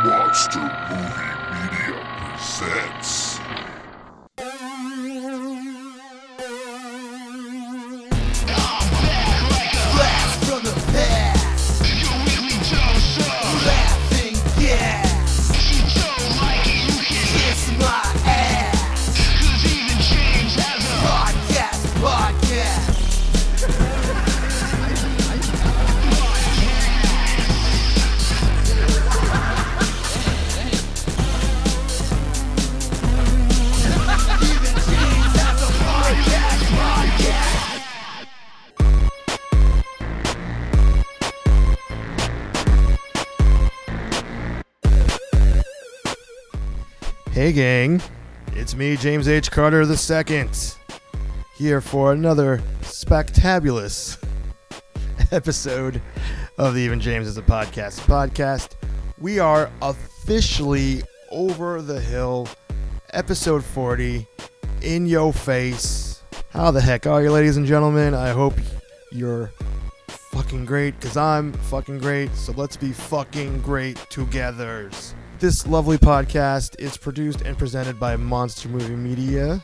Monster Movie Media presents. Blast from the past. Your weekly dose of Laughing gas. you don't like it, you can Kiss my ass. cause even James has a Podcast. Even James has a podcast. Hey gang, it's me, James H. Carter II, here for another spectabulous episode of the Even James is a podcast. We are officially over the hill, episode 40, in your face. How the heck are you, ladies and gentlemen? I hope you're fucking great, because I'm fucking great, so let's be fucking great together. This lovely podcast is produced and presented by Monster Movie Media.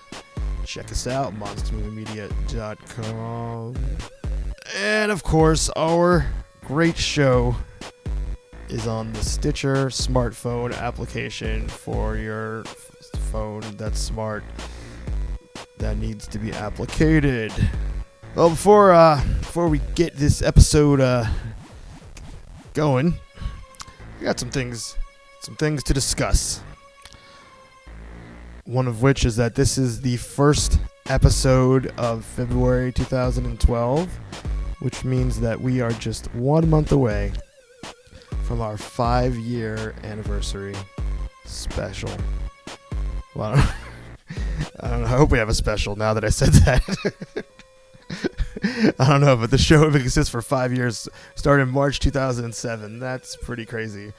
Check us out, monstermoviemedia.com. And of course, our great show is on the Stitcher smartphone application for your phone that's smart, that needs to be applicated. Well, before we get this episode going, I got some things to discuss. One of which is that this is the first episode of February 2012, which means that we are just 1 month away from our 5-year anniversary special. Well, I don't know. I hope we have a special now that I said that. I don't know, but the show exists for 5 years, started in March 2007. That's pretty crazy.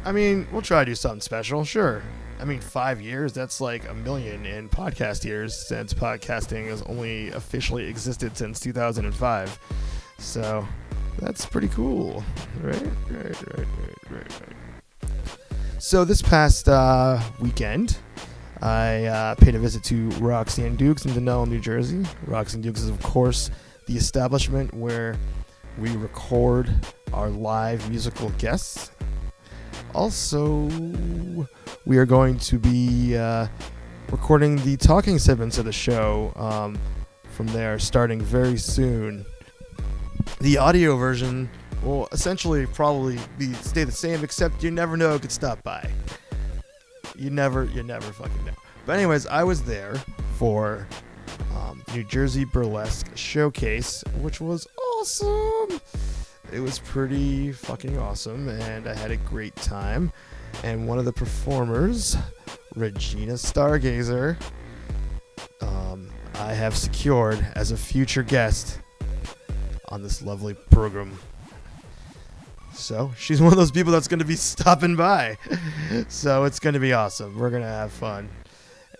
I mean, we'll try to do something special, sure. I mean, 5 years, that's like a million in podcast years, since podcasting has only officially existed since 2005. So, that's pretty cool. Right. So, this past weekend, I paid a visit to Roxy and Dukes in Denell, New Jersey. Roxy and Dukes is, of course, the establishment where we record our live musical guests. Also, we are going to be recording the talking segments of the show from there, starting very soon. The audio version will essentially probably stay the same, except you never know who could stop by. You never fucking know. But anyways, I was there for New Jersey Burlesque Showcase, which was awesome. It was pretty fucking awesome, and I had a great time. And one of the performers, Regina Stargazer, I have secured as a future guest on this lovely program. So, she's one of those people that's going to be stopping by. So, it's going to be awesome. We're going to have fun.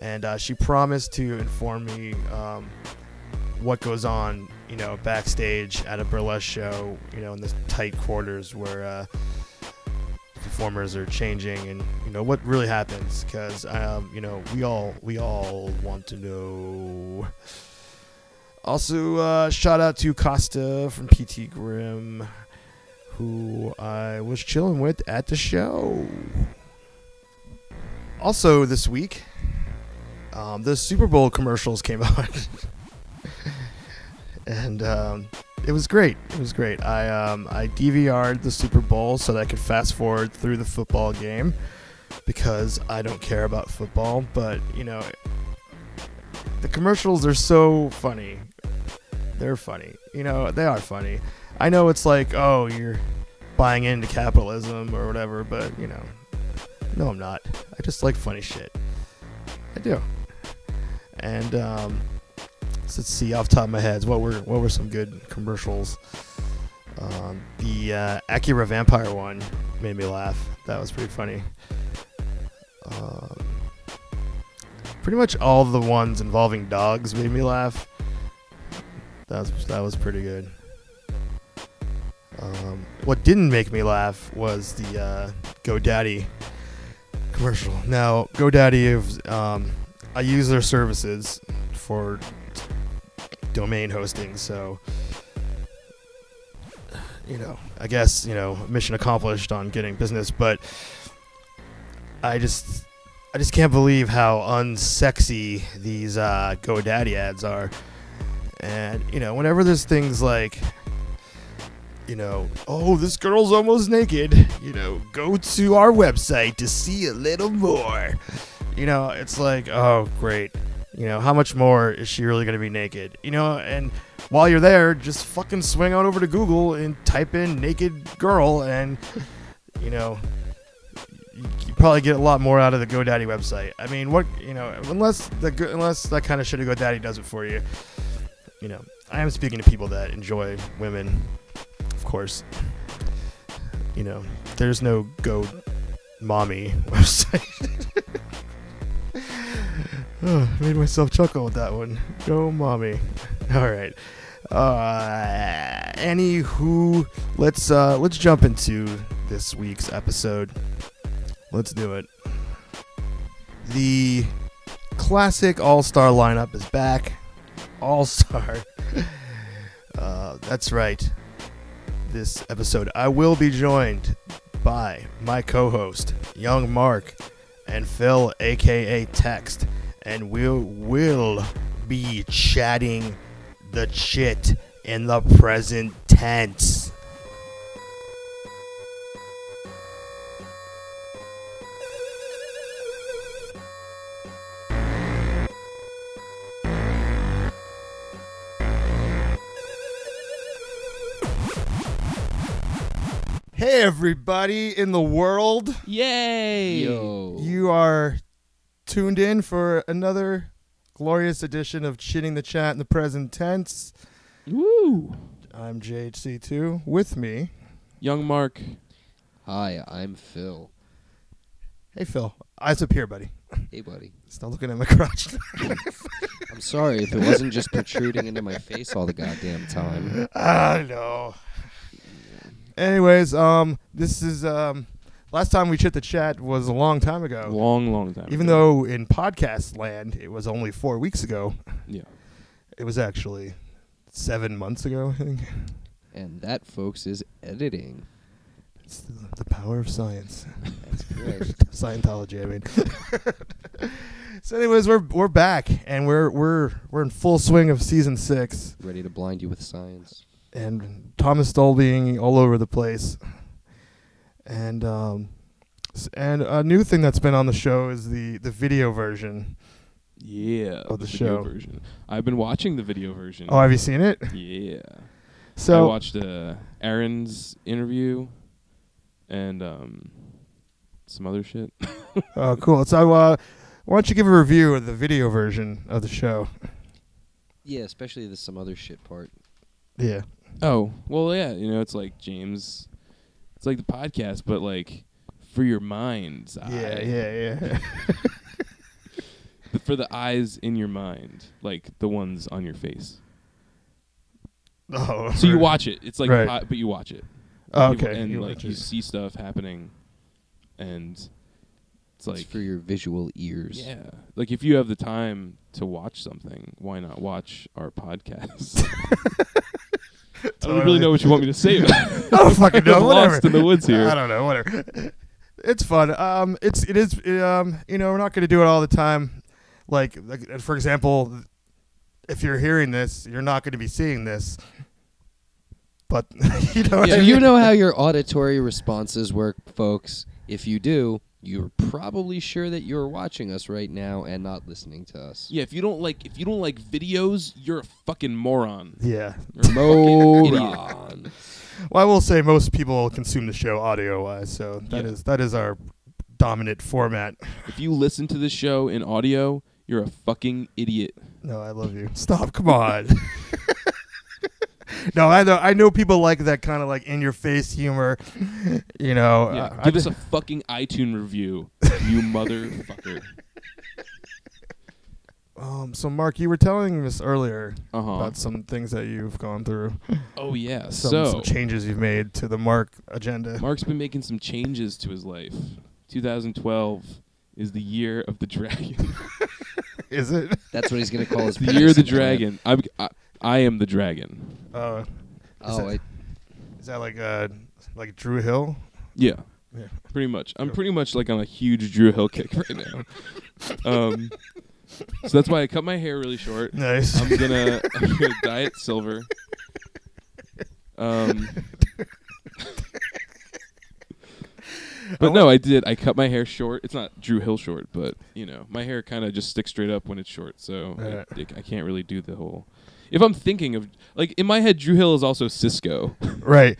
And she promised to inform me what goes on, backstage at a burlesque show, in the tight quarters where performers are changing, and what really happens, because we all want to know. Also, shout out to Costa from PT Grimm, who I was chilling with at the show. Also this week, the Super Bowl commercials came on. And it was great. I DVR'd the Super Bowl so that I could fast forward through the football game, because I don't care about football. But, the commercials are so funny. They're funny. They are funny. I know it's like, oh, you're buying into capitalism or whatever, but, no, I'm not. I just like funny shit. I do. And, so let's see, off the top of my head, what were some good commercials? The Acura Vampire one made me laugh. That was pretty funny. Pretty much all the ones involving dogs made me laugh. That was pretty good. What didn't make me laugh was the GoDaddy commercial. Now, GoDaddy, I use their services for domain hosting, so I guess mission accomplished on getting business. But I just can't believe how unsexy these GoDaddy ads are. And whenever there's things like oh, this girl's almost naked, go to our website to see a little more. It's like, oh, great. How much more is she really going to be naked? And while you're there, just fucking swing on over to Google and type in naked girl, and, you probably get a lot more out of the GoDaddy website. I mean, unless that kind of shit of GoDaddy does it for you. I am speaking to people that enjoy women, of course. There's no Go Mommy website. Oh, I made myself chuckle with that one. Go Mommy. All right. Anywho, let's jump into this week's episode. Let's do it. The classic all-star lineup is back. All-star. That's right. This episode, I will be joined by my co-host, Young Mark, and Phill, aka Text, and we will be chatting the shit in the present tense. Hey everybody in the world. Yay! Yo. You are tuned in for another glorious edition of Chitting the Chat in the present tense. Woo! I'm JHC2. With me, Young Mark. Hi, I'm Phill. hey Phill. Eyes up here, buddy. Hey, buddy. Stop looking at my crotch. I'm sorry if it wasn't just protruding into my face all the goddamn time. I know. Anyways, this is last time we chit the chat was a long time ago. Long time Even ago. though in podcast land it was only 4 weeks ago. Yeah. It was actually 7 months ago, I think. And that, folks, is editing. It's the power of science. That's correct. Scientology, I mean. So, anyways, we're back, and we're in full swing of season 6, Ready to blind you with science. and Thomas Stoll being all over the place, and a new thing that's been on the show is the video version. Yeah. Of the video show. version. I've been watching the video version. Oh, have you seen it? Yeah. I So watched Aaron's interview and some other shit. oh, cool. So why don't you give a review of the video version of the show? Yeah, especially the some other shit part. Yeah. Oh, well, yeah. It's like James. It's like the podcast, but like for your mind's eye. Yeah. For the eyes in your mind, like the ones on your face. Oh. So you watch it. It's like, Right. but you watch it. Oh, You- okay. and You like watch you it. see stuff happening, and it's like, It's for your visual ears. yeah, like if you have the time to watch something, why not watch our podcast? I don't really know what you want me to say about it. I don't fucking know. I'm Whatever. lost in the woods here. I don't know. Whatever. It's fun. It is. We're not going to do it all the time. Like, for example, if you're hearing this, you're not going to be seeing this. But you know. What Do I you mean? know how your auditory responses work, folks? If you do, you're probably sure that you're watching us right now and not listening to us. Yeah, if you don't like videos, you're a fucking moron. Yeah. You're a fucking idiot. Moron. Well, I will say most people consume the show audio-wise, so Yeah. that is our dominant format. If you listen to this show in audio, you're a fucking idiot. No, I love you. Stop. Come on. No, I know people like that kind of like in-your-face humor. Yeah, give us a fucking iTunes review, you motherfucker. So Mark, you were telling us earlier Uh-huh. about some things that you've gone through, Oh yeah. some changes you've made to the Mark agenda. Mark's been making some changes to his life. 2012 is the year of the dragon. Is it? That's what he's gonna call his. The year of the penis implant. dragon. I am the dragon. Oh, Oh, is that like Drew Hill? Yeah. Yeah. Pretty much. I'm pretty much like on a huge Drew Hill kick right now. So that's why I cut my hair really short. Nice. I'm gonna dye it silver. But no, I did. I cut my hair short. It's not Drew Hill short, but my hair kind of just sticks straight up when it's short. So I can't really do the whole. If I'm thinking of in my head, Drew Hill is also Cisco. Right.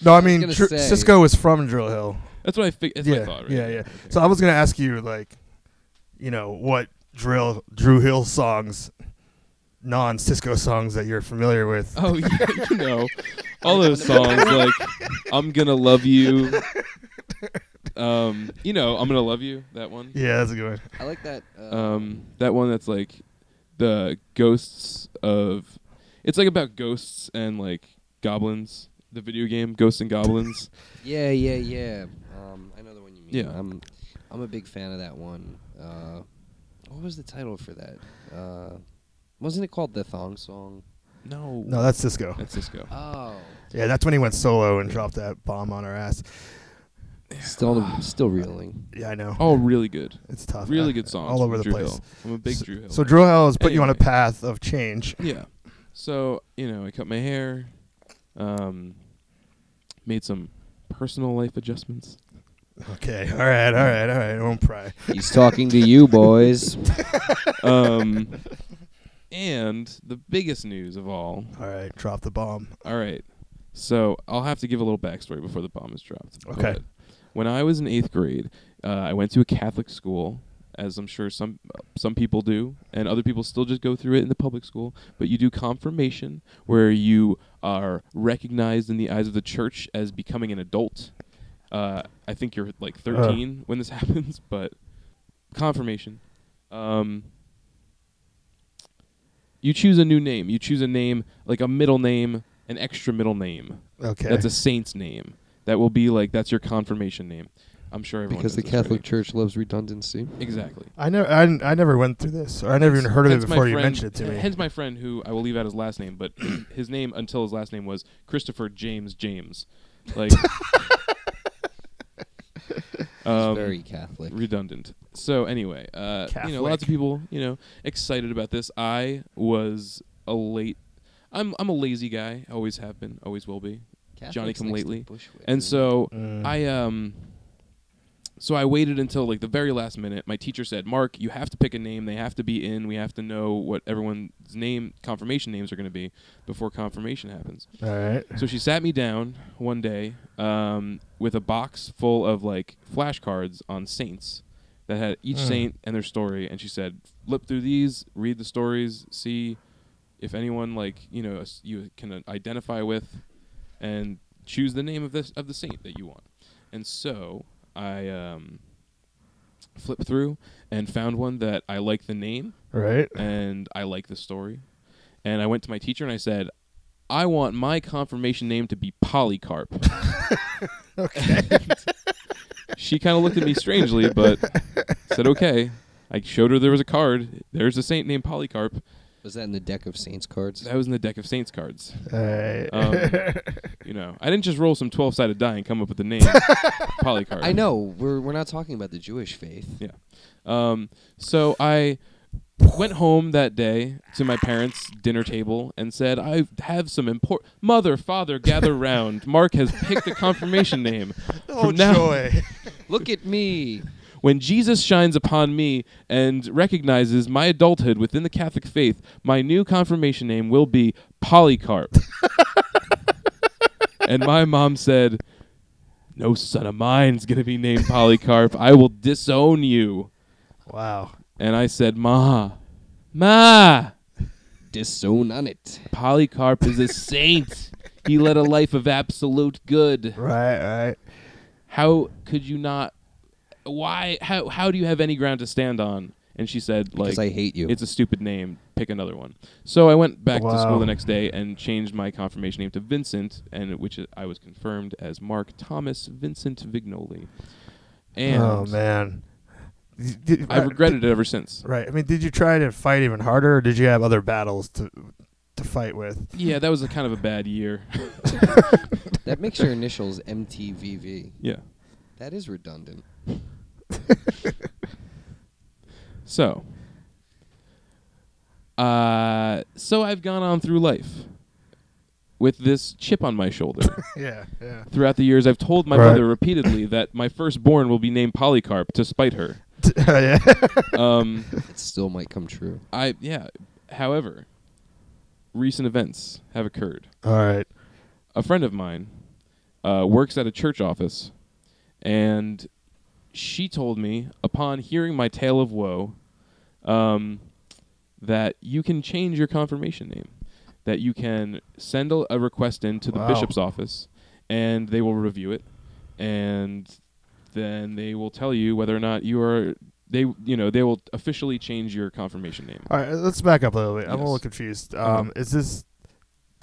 No, I mean gonna say- Cisco is from Drew Hill. That's what I think. That's what I thought. Right? Yeah. Okay. So I was gonna ask you what Drew Hill songs, non-Cisco songs that you're familiar with. Oh yeah, all those songs like "I'm Gonna Love You." "I'm Gonna Love You." That one. Yeah, that's a good one. I like that. That one that's like the ghosts of. It's like about ghosts and like goblins. The video game Ghosts and Goblins. Yeah. I know the one you mean. Yeah. I'm a big fan of that one. What was the title for that? Wasn't it called The Thong Song? No, that's Cisco. that's Cisco. Oh. Yeah, that's when he went solo and dropped that bomb on our ass. Still reeling. Yeah, I know. Oh, really good. It's tough. Really good songs. all over from the Drew place. Hill. I'm a big Drew Hill. So Drew Hill has put you on a Anyway. path of change. Yeah. So, I cut my hair, made some personal life adjustments. Okay. All right. Don't pry. He's talking to you, boys. And the biggest news of all. All right, drop the bomb. All right. So I'll have to give a little backstory before the bomb is dropped. Okay. But when I was in 8th grade, I went to a Catholic school, as I'm sure some people do, and other people still just go through it in the public school. But you do confirmation, where you are recognized in the eyes of the church as becoming an adult. I think you're like 13 when this happens, but confirmation. You choose a new name. You choose a name, like a middle name, an extra middle name. Okay. That's a saint's name. That will be like, that's your confirmation name. I'm sure everyone Because the knows this Catholic already. Church loves redundancy. Exactly. I never went through this, or I never even heard of it Hence my before you friend- mentioned it to me. Hence my friend, who I will leave out his last name, but his name until his last name was Christopher James. Like, Very Catholic. redundant. So anyway, lots of people, excited about this. I was I'm a lazy guy. Always have been. Always will be. Johnny come lately. And so I waited until like the very last minute. My teacher said, "Mark, you have to pick a name. They have to be in. We have to know what everyone's confirmation names are going to be before confirmation happens." All right. So she sat me down one day with a box full of like flashcards on saints that had each saint and their story, and she said, "Flip through these, read the stories, see if anyone you can identify with, and choose the name of the saint that you want." And so I flipped through and found one that I like the name, Right. and I like the story. And I went to my teacher and I said, "I want my confirmation name to be Polycarp." Okay. She kind of looked at me strangely, but said, "Okay." I showed her there was a card. There's a saint named Polycarp. Was that in the deck of Saints cards? That was in the deck of saints cards. All right. I didn't just roll some 12-sided die and come up with the name Polycarp. I know. We're not talking about the Jewish faith. Yeah. So I went home that day to my parents' dinner table and said, "I have some important... Mother, father, gather round. Mark has picked a confirmation name. Oh, From now, joy. Look at me. when Jesus shines upon me and recognizes my adulthood within the Catholic faith, my new confirmation name will be Polycarp." And my mom said, "No son of mine's going to be named Polycarp. I will disown you." Wow. And I said, Ma, Disown on it. Polycarp is a saint. He led a life of absolute good. Right. How could you not... Why? How do you have any ground to stand on and she said like, Because I hate you. it's a stupid name. Pick another one. So I went back to Wow. school the next day and changed my confirmation name to Vincent, and which I was confirmed as Mark Thomas Vincent Vignoli. And Oh man. I've regretted it ever since. Right. I mean, did you try to fight even harder, or did you have other battles to fight with? Yeah, that was a kind of a bad year. That makes your initials MTVV. Yeah. That is redundant. So I've gone on through life with this chip on my shoulder. Yeah. Yeah. Throughout the years, I've told my Right. mother repeatedly that my firstborn will be named Polycarp to spite her. Yeah. It still might come true. However, recent events have occurred. All right. A friend of mine works at a church office, and she told me, upon hearing my tale of woe, that you can change your confirmation name, that you can send a request in to the Wow. bishop's office, and they will review it, and then they will tell you whether or not you are. They will officially change your confirmation name. All right. Let's back up a little bit. I'm a Yes. little confused. Uh-huh. Is this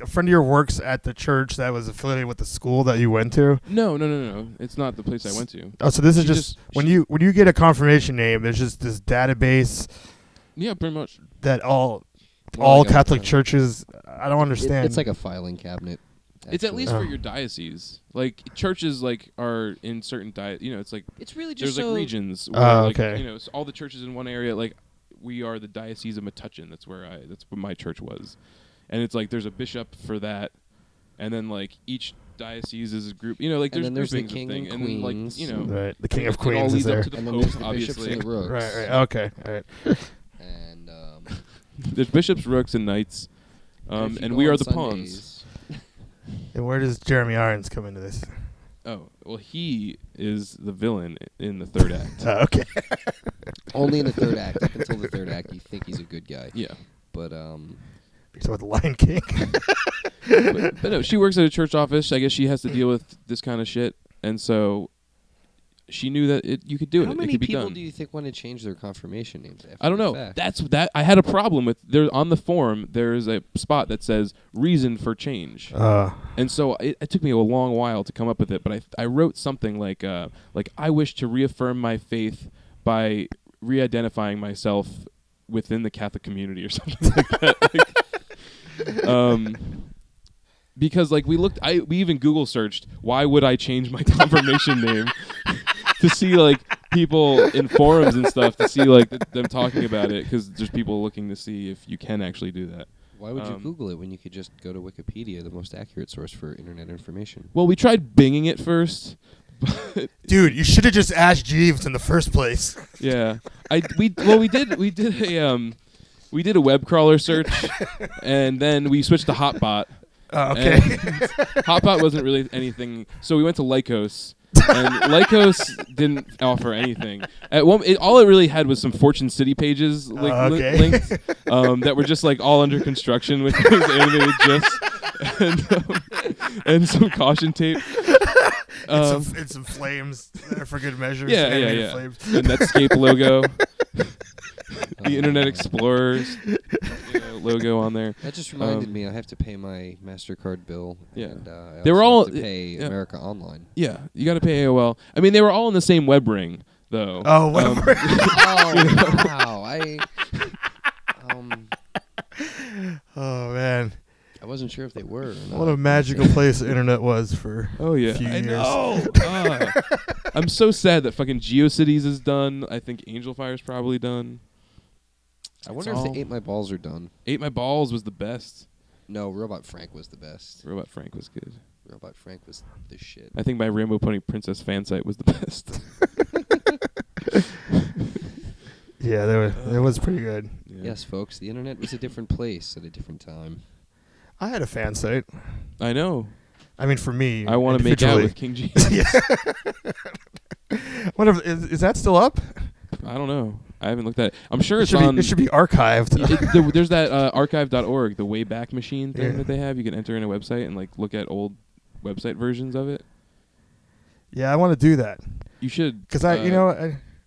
a friend of yours works at the church that was affiliated with the school that you went to? No. It's not the place I went to. Oh, so this is She just just- when she- you get a confirmation name, there's just this database Yeah, pretty much. that all like a- Catholic churches. I don't understand. It's like a filing cabinet. It's at actually. least for Oh. your diocese. Like churches, like are in certain it's like It's really just there's so. like regions. Where, Oh, like, okay. so all the churches in one area. Like we are the diocese of Metuchen. That's where my church was, and it's like there's a bishop for that, and then like each diocese is a group. Like And there's then there's the groupings king of thing, and and then queens. like right. The King of it all Queens is leads there. up to the And then Pope, there's the bishops obviously. and the rooks. Right. Okay. All right. And There's bishops, rooks, and knights, if you and go we on are the pawns. Sundays- And where does Jeremy Irons come into this? Oh, well, he is the villain in the third act. Okay. Only in the third act. Up until the third act, you think he's a good guy. Yeah. But So with the Lion King. But no, she works at a church office. I guess she has to deal with this kind of shit, and so she knew that you could do it. how It many could be people done. do you think want to change their confirmation names? After I don't the know. fact? That I had a problem with. There on the form, there is a spot that says reason for change, and so it took me a long while to come up with it. But I wrote something like I wish to reaffirm my faith by re-identifying myself within the Catholic community or something like that. Because like we even Google searched why would I change my confirmation name to see like people in forums and stuff to see like them talking about it, because there's people looking to see if you can actually do that. Why would you Google it when you could just go to Wikipedia, the most accurate source for internet information? Well, we tried binging it first. But Dude, you should have just asked Jeeves in the first place. yeah, we did a web crawler search, and then we switched to Hotbot. Oh, okay. And Hotbot wasn't really anything, so we went to Lycos, and Lycos didn't offer anything. All it really had was some Fortune City pages Okay. linked that were just like all under construction with those animated gifs and some caution tape. And some flames for good measure. Yeah, some yeah, animated yeah. Flames. The Netscape logo, the Internet Explorer's logo on there. That just reminded me, I have to pay my MasterCard bill. Yeah. And, I They were also all- have to pay yeah. America Online. Yeah, you got to pay AOL. I mean, they were all in the same web ring, though. Oh, whatever. Oh, wow. Oh, man. I wasn't sure if they were or not. What a magical place the internet was for Oh yeah, a few I years. know. I'm so sad that fucking GeoCities is done. I think Angel Fire's probably done. I wonder It's if all- the Ate My Balls are done. Ate My Balls was the best. No, Robot Frank was the best. Robot Frank was good. Robot Frank was the shit. I think my Rainbow Pony Princess fan site was the best. Yeah, that was pretty good. Yeah. Yes, folks, the internet was a different place at a different time. I had a fan site. I know. I mean, for me, I want to make out individually. with King Jesus. Whatever, is that still up? I don't know. I haven't looked at it. I'm sure It it's should, on. be, it should be archived. There's that archive.org, the Wayback Machine thing Yeah. that they have. You can enter in a website and like look at old website versions of it. Yeah, I want to do that You should. because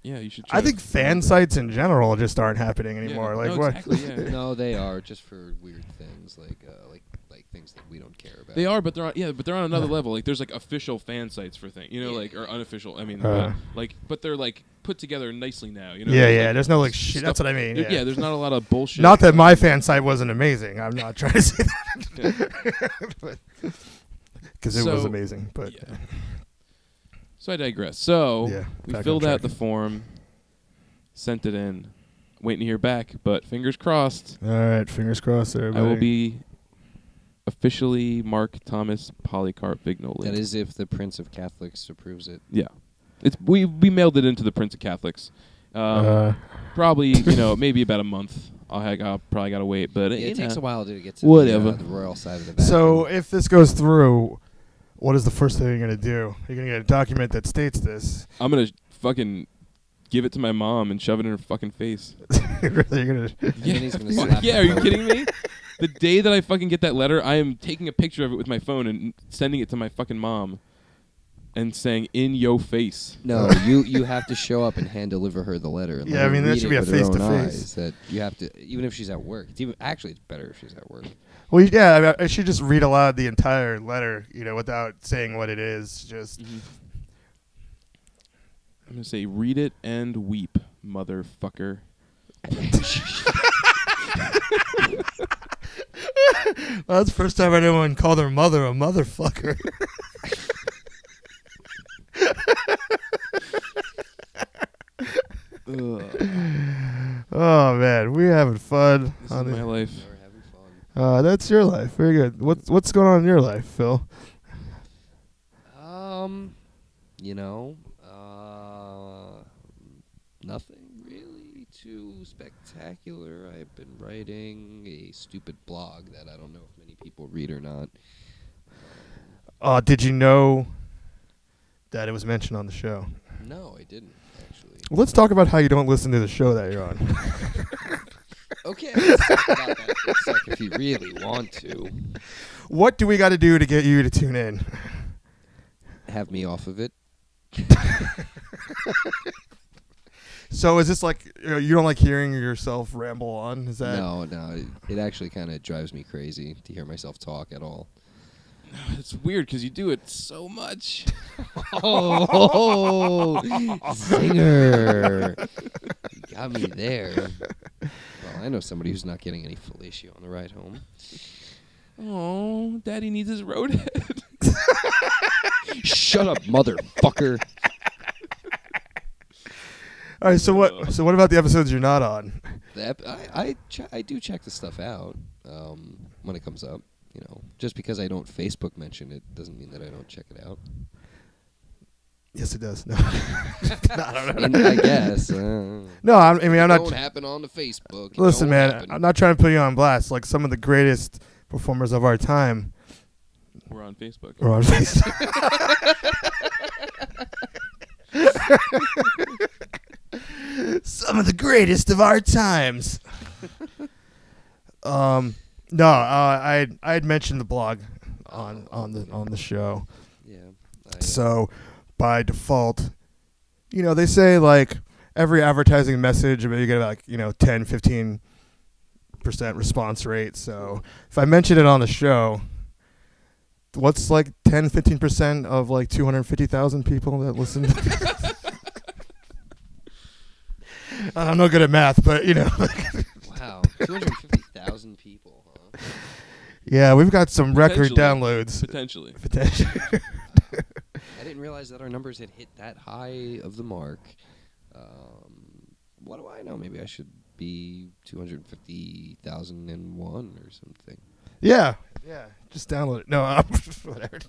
Yeah, you should. I think fan sites in general just aren't happening Yeah. anymore. Like No, what? Exactly, yeah. No, they are just for weird things like things that we don't care about. They are, but they're on another level. Like there's like official fan sites for things, you know, like or unofficial. I mean, but they're like put together nicely now. You know. Yeah, There's, yeah. like, There's no like shit. That's stuff- what I mean. Yeah. There's not a lot of bullshit. Not that my fan site wasn't amazing. I'm not trying to say that. Because it was So, amazing. But Yeah. So I digress. So Yeah, we back on filled out track. the form, sent it in, waiting to hear back. But fingers crossed, all right, fingers crossed, everybody. I will be officially Mark Thomas Polycarp Vignoli. That is if the Prince of Catholics approves it. Yeah. It's we mailed it into the Prince of Catholics. Probably maybe about a month. I'll probably gotta wait, but It takes a while to get to Whatever. The royal side of the Vatican. So if this goes through, what is the first thing you're gonna do? You're gonna get a document that states this. I'm gonna fucking give it to my mom and shove it in her fucking face. Really, you're gonna. And then he's gonna Fuck slap yeah, the are you Pope. kidding me? The day that I fucking get that letter, I am taking a picture of it with my phone and sending it to my fucking mom and saying, "In yo face." No, you have to show up and hand deliver her the letter. And Yeah, let I her mean, that read should it be a with her own face-to-face. eyes. That you have to, even if she's at work. Actually, it's better if she's at work. Well, yeah, I, mean, I should just read aloud the entire letter, without saying what it is. Just I'm gonna say, "Read it and weep, motherfucker." well, that's the first time anyone called her mother a motherfucker. Oh man, we're having fun. This is my life. We're having fun. That's your life. Very good. What's going on in your life, Phil? Nothing really too spectacular. I've been writing a stupid blog that I don't know if many people read or not. Did you know that it was mentioned on the show? No, I didn't actually. Well, let's talk about how you don't listen to the show that you're on. Okay, let's talk about that for a sec if you really want to. What do we got to do to get you to tune in? Have me off of it. So is this like you don't like hearing yourself ramble on? Is that No, it actually kind of drives me crazy to hear myself talk at all. It's weird because you do it so much. Oh, zinger! You got me there. Well, I know somebody who's not getting any fellatio on the ride home. Oh, Daddy needs his roadhead. Shut up, motherfucker! all right? So what? So what about the episodes you're not on? I do check the stuff out when it comes up. Just because I don't Facebook mention it doesn't mean that I don't check it out. Yes, it does. No, I guess. no. I'm not. Don't happen on the Facebook. It Listen, don't man. happen. I'm not trying to put you on blast. Like some of the greatest performers of our time We're on Facebook. are on Facebook. Some of the greatest of our times. No, I had mentioned the blog on the show. Yeah. So by default, they say like every advertising message you get like 10-15% response rate. So if I mention it on the show, what's like 10-15% of like 250,000 people that listen? I'm not good at math, but Wow, 250,000 people, huh? yeah, we've got some record Potentially. downloads. Potentially. I didn't realize that our numbers had hit that high of the mark. What do I know? Maybe I should be 250,001 or something. Yeah, just download it. No, whatever.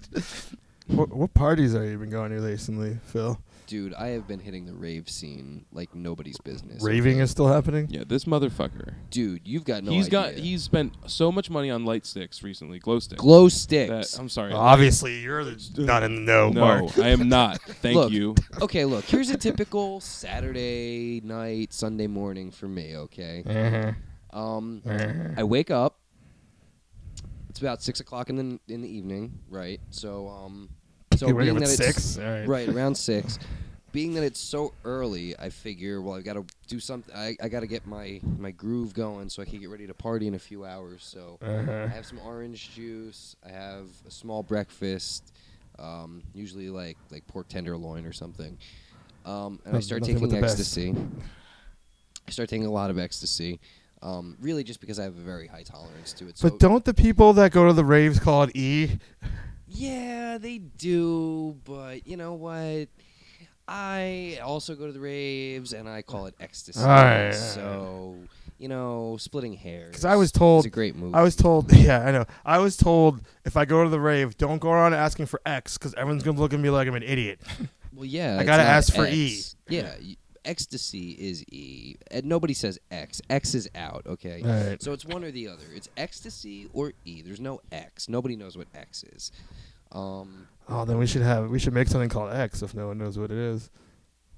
What parties are you been going to recently, Phil? Dude, I have been hitting the rave scene like nobody's business. Raving okay? is still happening? Yeah, this motherfucker. Dude, you've got no He's idea. He's spent so much money on light sticks recently, glow sticks. glow sticks. I'm sorry. Obviously, you're not in the know, no, Mark. I am not. Thank Look. you. Okay, look, here's a typical Saturday night, Sunday morning for me, okay? I wake up. It's about 6 o'clock in the evening, right? So You wake being up at that it's 6? All right. right around 6, being that it's so early, I figure, well, I've got to do something. I got to get my groove going so I can get ready to party in a few hours. So I have some orange juice. I have a small breakfast, usually like pork tenderloin or something. And I start Nothing but taking the best. ecstasy. I start taking a lot of ecstasy, really just because I have a very high tolerance to it. So But don't the people that go to the raves call it E? yeah, they do, but you know what? I also go to the raves, and I call it ecstasy. Alright, So, you know, splitting hairs. 'Cause I was told- it's a great movie. I was told, yeah, I know. I was told if I go to the rave, don't go around asking for X because everyone's going to look at me like I'm an idiot. Well, yeah, I it's gotta not ask for X. E. Yeah, ecstasy is E, and nobody says X. X is out. Okay, Alright. so it's one or the other. It's ecstasy or E. There's no X. Nobody knows what X is. Oh, then we should make something called X if no one knows what it is.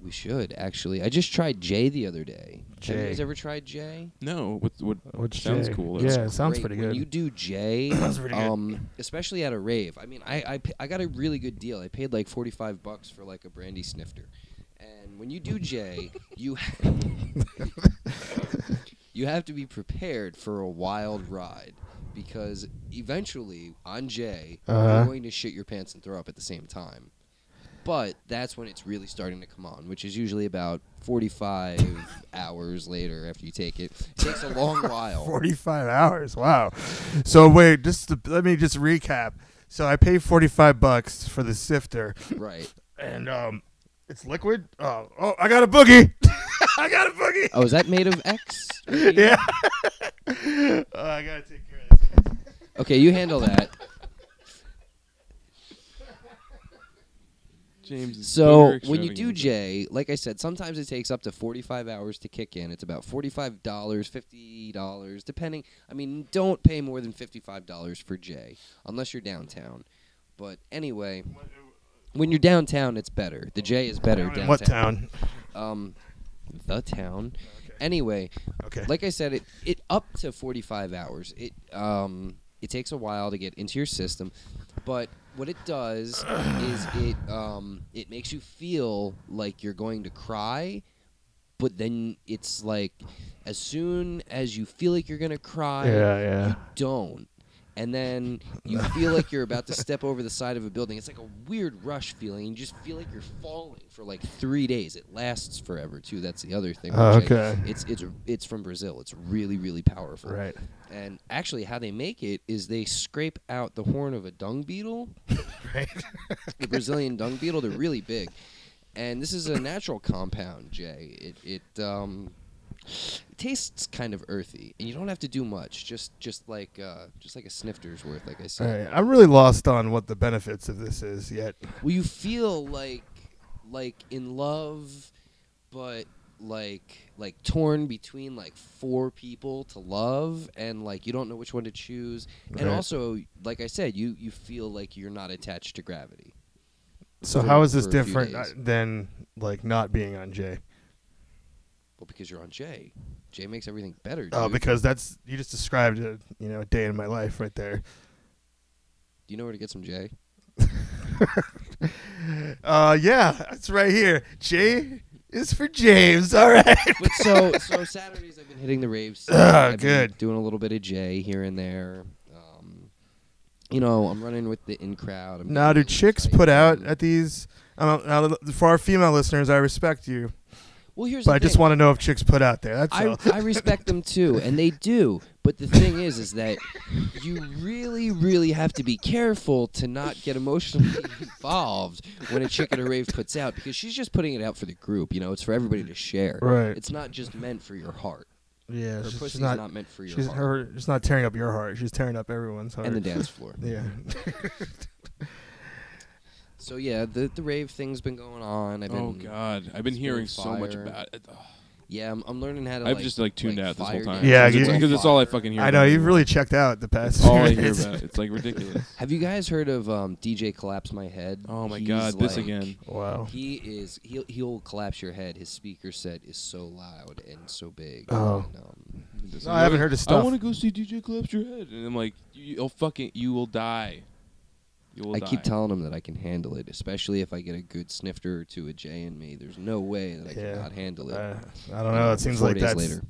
We should actually. I just tried J the other day. Have J. you guys ever tried J? No, what Which sounds J? cool. Yeah, That's it sounds Great. pretty When good. you do J, Sounds pretty good. especially at a rave. I mean, I got a really good deal. I paid like $45 for like a brandy snifter. And when you do J, you you have to be prepared for a wild ride because eventually on J, you're going to shit your pants and throw up at the same time. But that's when it's really starting to come on, which is usually about 45 hours later after you take it. It takes a long while. 45 hours. Wow. So wait, let me just recap. So I pay $45 for the sifter, Right. and it's liquid. Oh, I got a boogie. I got a boogie. Oh, is that made of X? Yeah. I gotta take care of this. Okay, you handle that. James. So when you do J, like I said, sometimes it takes up to 45 hours to kick in. It's about $45, $50, depending. I mean, don't pay more than $55 for J unless you're downtown. But anyway, when you're downtown, it's better. The J is better downtown. What town? The town. Anyway, Okay. like I said, it up to 45 hours. It takes a while to get into your system, but what it does is it makes you feel like you're going to cry, but then it's like as soon as you feel like you're gonna cry, you don't. And then you feel like you're about to step over the side of a building. It's like a weird rush feeling. You just feel like you're falling for like 3 days. It lasts forever too. That's the other thing. Oh, with J. okay. It's from Brazil. It's really, really powerful. Right. And actually, how they make it is they scrape out the horn of a dung beetle. Right. The Brazilian dung beetle. They're really big. And this is a natural compound, Jay. It tastes kind of earthy, and you don't have to do much. Just like a snifter's worth, like I All said. right. I'm really lost on what the benefits of this is yet. Well, you feel like in love, but like torn between like 4 people to love, and like you don't know which one to choose. And Right. also, like I said, you feel like you're not attached to gravity. So For- how is this for a few different days. than like not being on J? Well, because you're on J. J makes everything better, dude. Oh, because you just described a day in my life right there. Do you know where to get some J? Yeah, it's right here. J is for James. All right. But so Saturdays I've been hitting the raves. I've been Good. doing a little bit of J here and there. You know, I'm running with the in crowd. I'm Now, do getting chicks tight put out in. at these? Now, for our female listeners, I respect you, Well, here's but the I just thing. want to know if chicks put out there. That's all. I respect them too, and they do. But the thing is that you really, really have to be careful to not get emotionally involved when a chick at a rave puts out, because she's just putting it out for the group. You know, it's for everybody to share. Right. It's not just meant for your heart. Yeah, Her she's pussy's not. not meant for your She's heart. She's not tearing up your heart. She's tearing up everyone's heart. And the dance floor. Yeah. So yeah, the rave thing's been going on. I've been, Oh God, I've been it's hearing been so much fire. about it. Ugh. Yeah, I'm learning how to. I've just tuned out this whole fire time. dance. Yeah, because you- it's all I fucking hear. I know about. you've really checked out the past. It's all I few hear days. about. It's like ridiculous. Have you guys heard of DJ Collapse My Head? Oh my He's God, this like- again. Wow. He'll collapse your head. His speaker set is so loud and so big. Oh. And, No, I haven't heard his I stuff. want to go see DJ Collapse Your Head, and I'm like, you will die. You will I die. keep telling him that I can handle it, especially if I get a good snifter or two a J in me. There's no way that I Yeah. cannot handle it. I don't know. It seems 4 like days that's. later.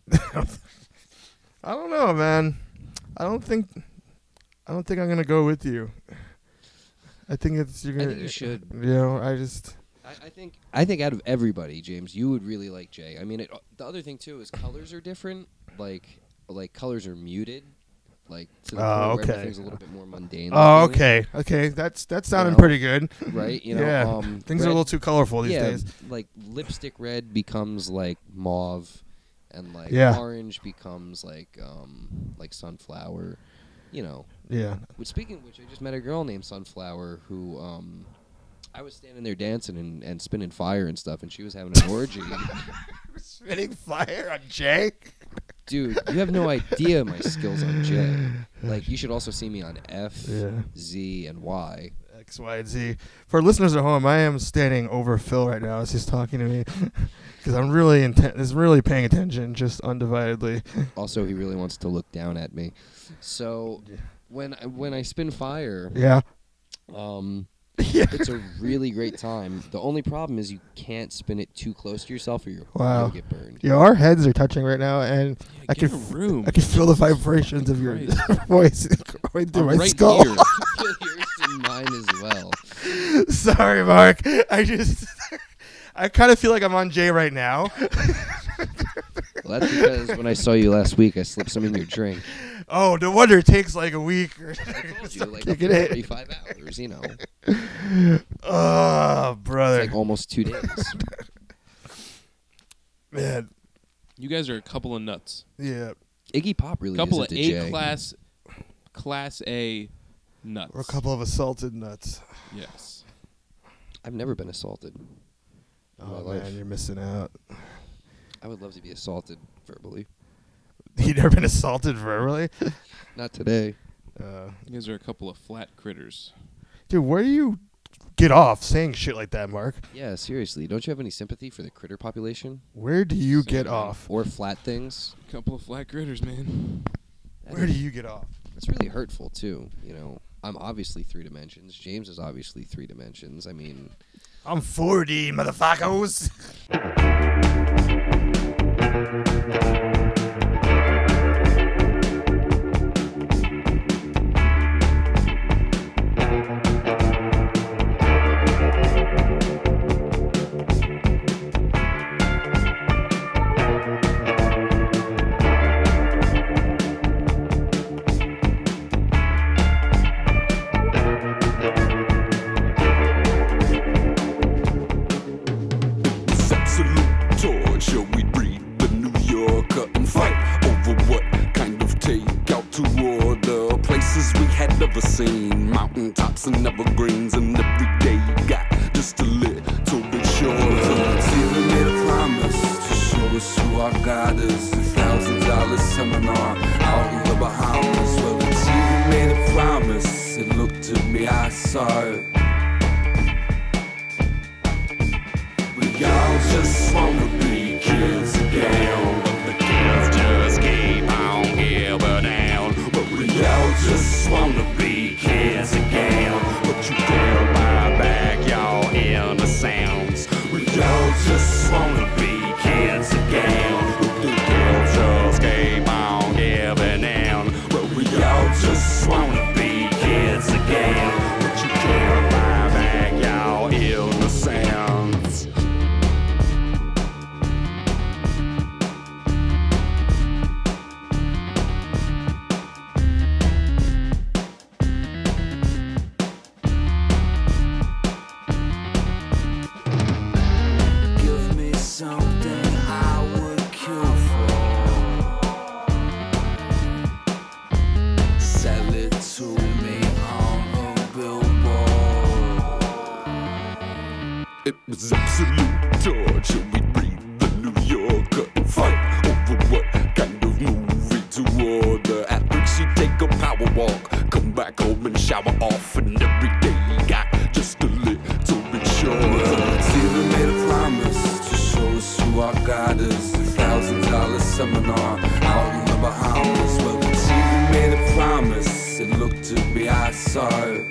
I don't know, man. I don't think I'm gonna go with you. I think you're gonna. I think you should. You know, I just. I think out of everybody, James, you would really like Jay. I mean, the other thing too is colors are different. Like colors are muted. Like to the point where okay. everything's a little bit more mundane. Oh, looking, okay. That's sounding know, pretty good. Right? You know, Yeah. Things are a red- little too colorful these yeah, days. like lipstick red becomes like mauve, and like Yeah. orange becomes like sunflower. You know. Yeah. Which, speaking of which, I just met a girl named Sunflower who I was standing there dancing and spinning fire and stuff, and she was having an orgy. Spitting fire on Jake. Dude, you have no idea my skills on J. Like, you should also see me on F, Yeah. Z, and Y. X, Y, and Z. For listeners at home, I am standing over Phil right now as he's talking to me because I'm really really paying attention, just undividedly. Also, he really wants to look down at me. So, when I spin fire, Yeah. Yeah. it's a really great time. The only problem is you can't spin it too close to yourself or Wow. you'll get burned. Yeah, our heads are touching right now, and I get can a room. I can feel the vibrations of your Christ. voice going through I'm my right skull. here. You'll hear it in mine as well. Sorry, Mark. I kind of feel like I'm on Jay right now. Well, that's because when I saw you last week, I slipped some in your drink. Oh, no wonder it takes like a week. Or I told you, like kick it in. 45 hours, you know. Oh, brother. It's like almost 2 days. Man, You guys are a couple of nuts. yeah. Iggy Pop really Couple isn't of a J. class A nuts. We're a couple of assaulted nuts. Yes. I've never been assaulted in my Oh, life. man, you're missing out. I would love to be assaulted verbally. You never been assaulted verbally? Not today. You guys are a couple of flat critters. Dude, where do you get off saying shit like that, Mark? Yeah, seriously. Don't you have any sympathy for the critter population? Where do you Same get man. off? Or flat things? Couple of flat critters, man. Where do you get off? It's really hurtful, too. You know, I'm obviously 3 dimensions. James is obviously 3 dimensions. I mean, I'm 4D, motherfuckers. It's absolute torture. We read the New Yorker and fight over what kind of takeout to order. Places we had never seen, mountaintops and evergreens, and every day got just a little bit shorter. TV made a promise to show us who our God is. $1,000 seminar out in the Bahamas. Well, the TV made a promise. It looked at me, I saw it. We all just wanna be kids again. But the kids just keep on giving down. But we all just wanna be kids again. But you can't buy back your innocence. We all just wanna be kids again. But the kids just keep on giving down. But we all just wanna be kids again. But you can't buy back your innocence. Give me something I would kill for. Sell it to me on a billboard. It was absolute torture. We read the New Yorker and fight over what kind of movie to order. After she take a power walk, come back home and shower off, and every day got just a little bit shorter. TV made a promise to show us who our God is. $1,000 seminar out in the Bahamas. Well, the TV made a promise. It looked at me, I saw it.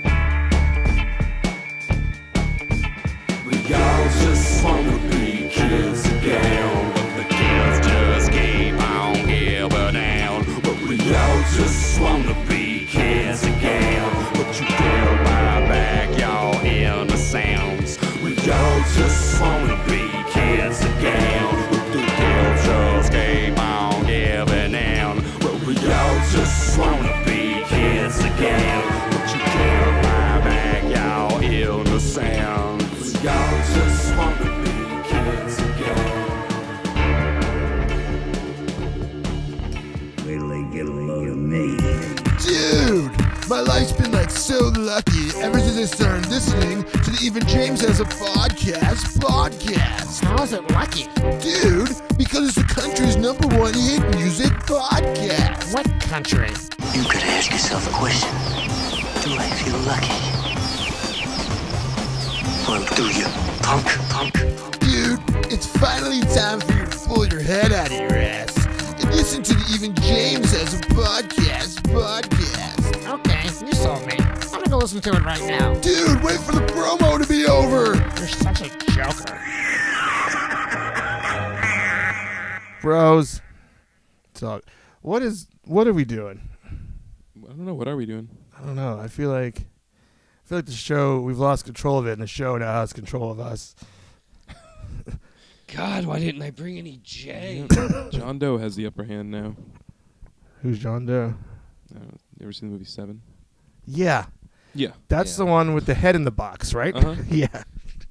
just wanna be kids again, but the kids just keep on giving down. But we all just wanna be kids again, but you can't buy back y'all innocence. We all just wanna be kids again, but the kids just keep on giving down. But we all just wanna be kids again, but you can't buy back y'all innocence. We all just wanna be kids again. Wait till they get a load of me. Dude, my life's been like so lucky ever since I started listening to the Even James Has a Podcast. How is it lucky? Dude, because it's the country's #1 hit music podcast. What country? You could ask yourself a question. Do I feel lucky? Well, do you, punk? Dude, it's finally time for you to pull your head out of your ass and listen to the Even James Has a Podcast. Okay, you sold me. I'm gonna go listen to it right now. Dude, wait for the promo to be over. You're such a joker. Bros, talk. What are we doing? I don't know. What are we doing? I don't know. I feel like the show, we've lost control of it, and the show now has control of us. God, why didn't I bring any J? John Doe has the upper hand now. Who's John Doe? You ever seen the movie Seven? Yeah, Yeah. that's Yeah. the one with the head in the box, right? Uh-huh. Yeah.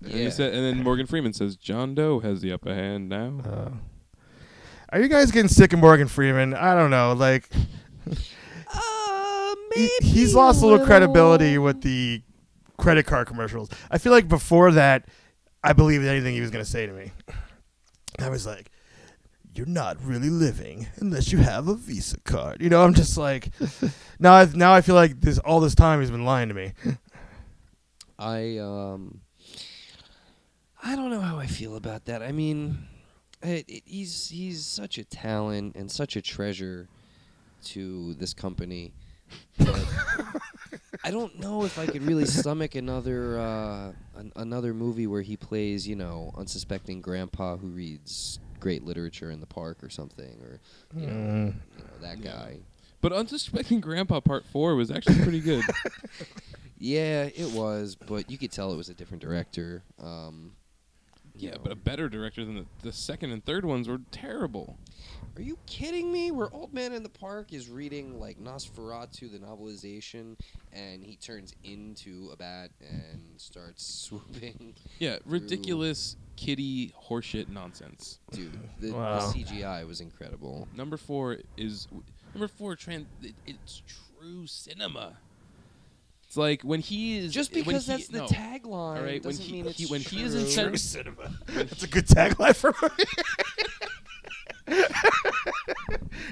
And, he said, and then Morgan Freeman says, John Doe has the upper hand now. Are you guys getting sick of Morgan Freeman? I don't know. Like, he's lost a little credibility with the credit card commercials. I feel like before that, I believed anything he was going to say to me. I was like, you're not really living unless you have a Visa card. You know, I'm just like, now I feel like all this time he's been lying to me. I don't know how I feel about that. I mean, he's such a talent and such a treasure to this company. But I don't know if I could really stomach another movie where he plays, unsuspecting grandpa who reads great literature in the park or something, or that guy. But Unsuspecting Grandpa Part 4 was actually pretty good. Yeah, it was, but you could tell it was a different director. Yeah, but a better director than the second and third ones were terrible. Are you kidding me? Where Old Man in the Park is reading like Nosferatu, the novelization, and he turns into a bat and starts swooping. Yeah, ridiculous kitty horseshit nonsense. Dude, the Wow. CGI was incredible. Number 4. It's true cinema. It's like when he is Just because that's the tagline all right, doesn't mean it's when true. he is in True cinema. That's a good tagline for me.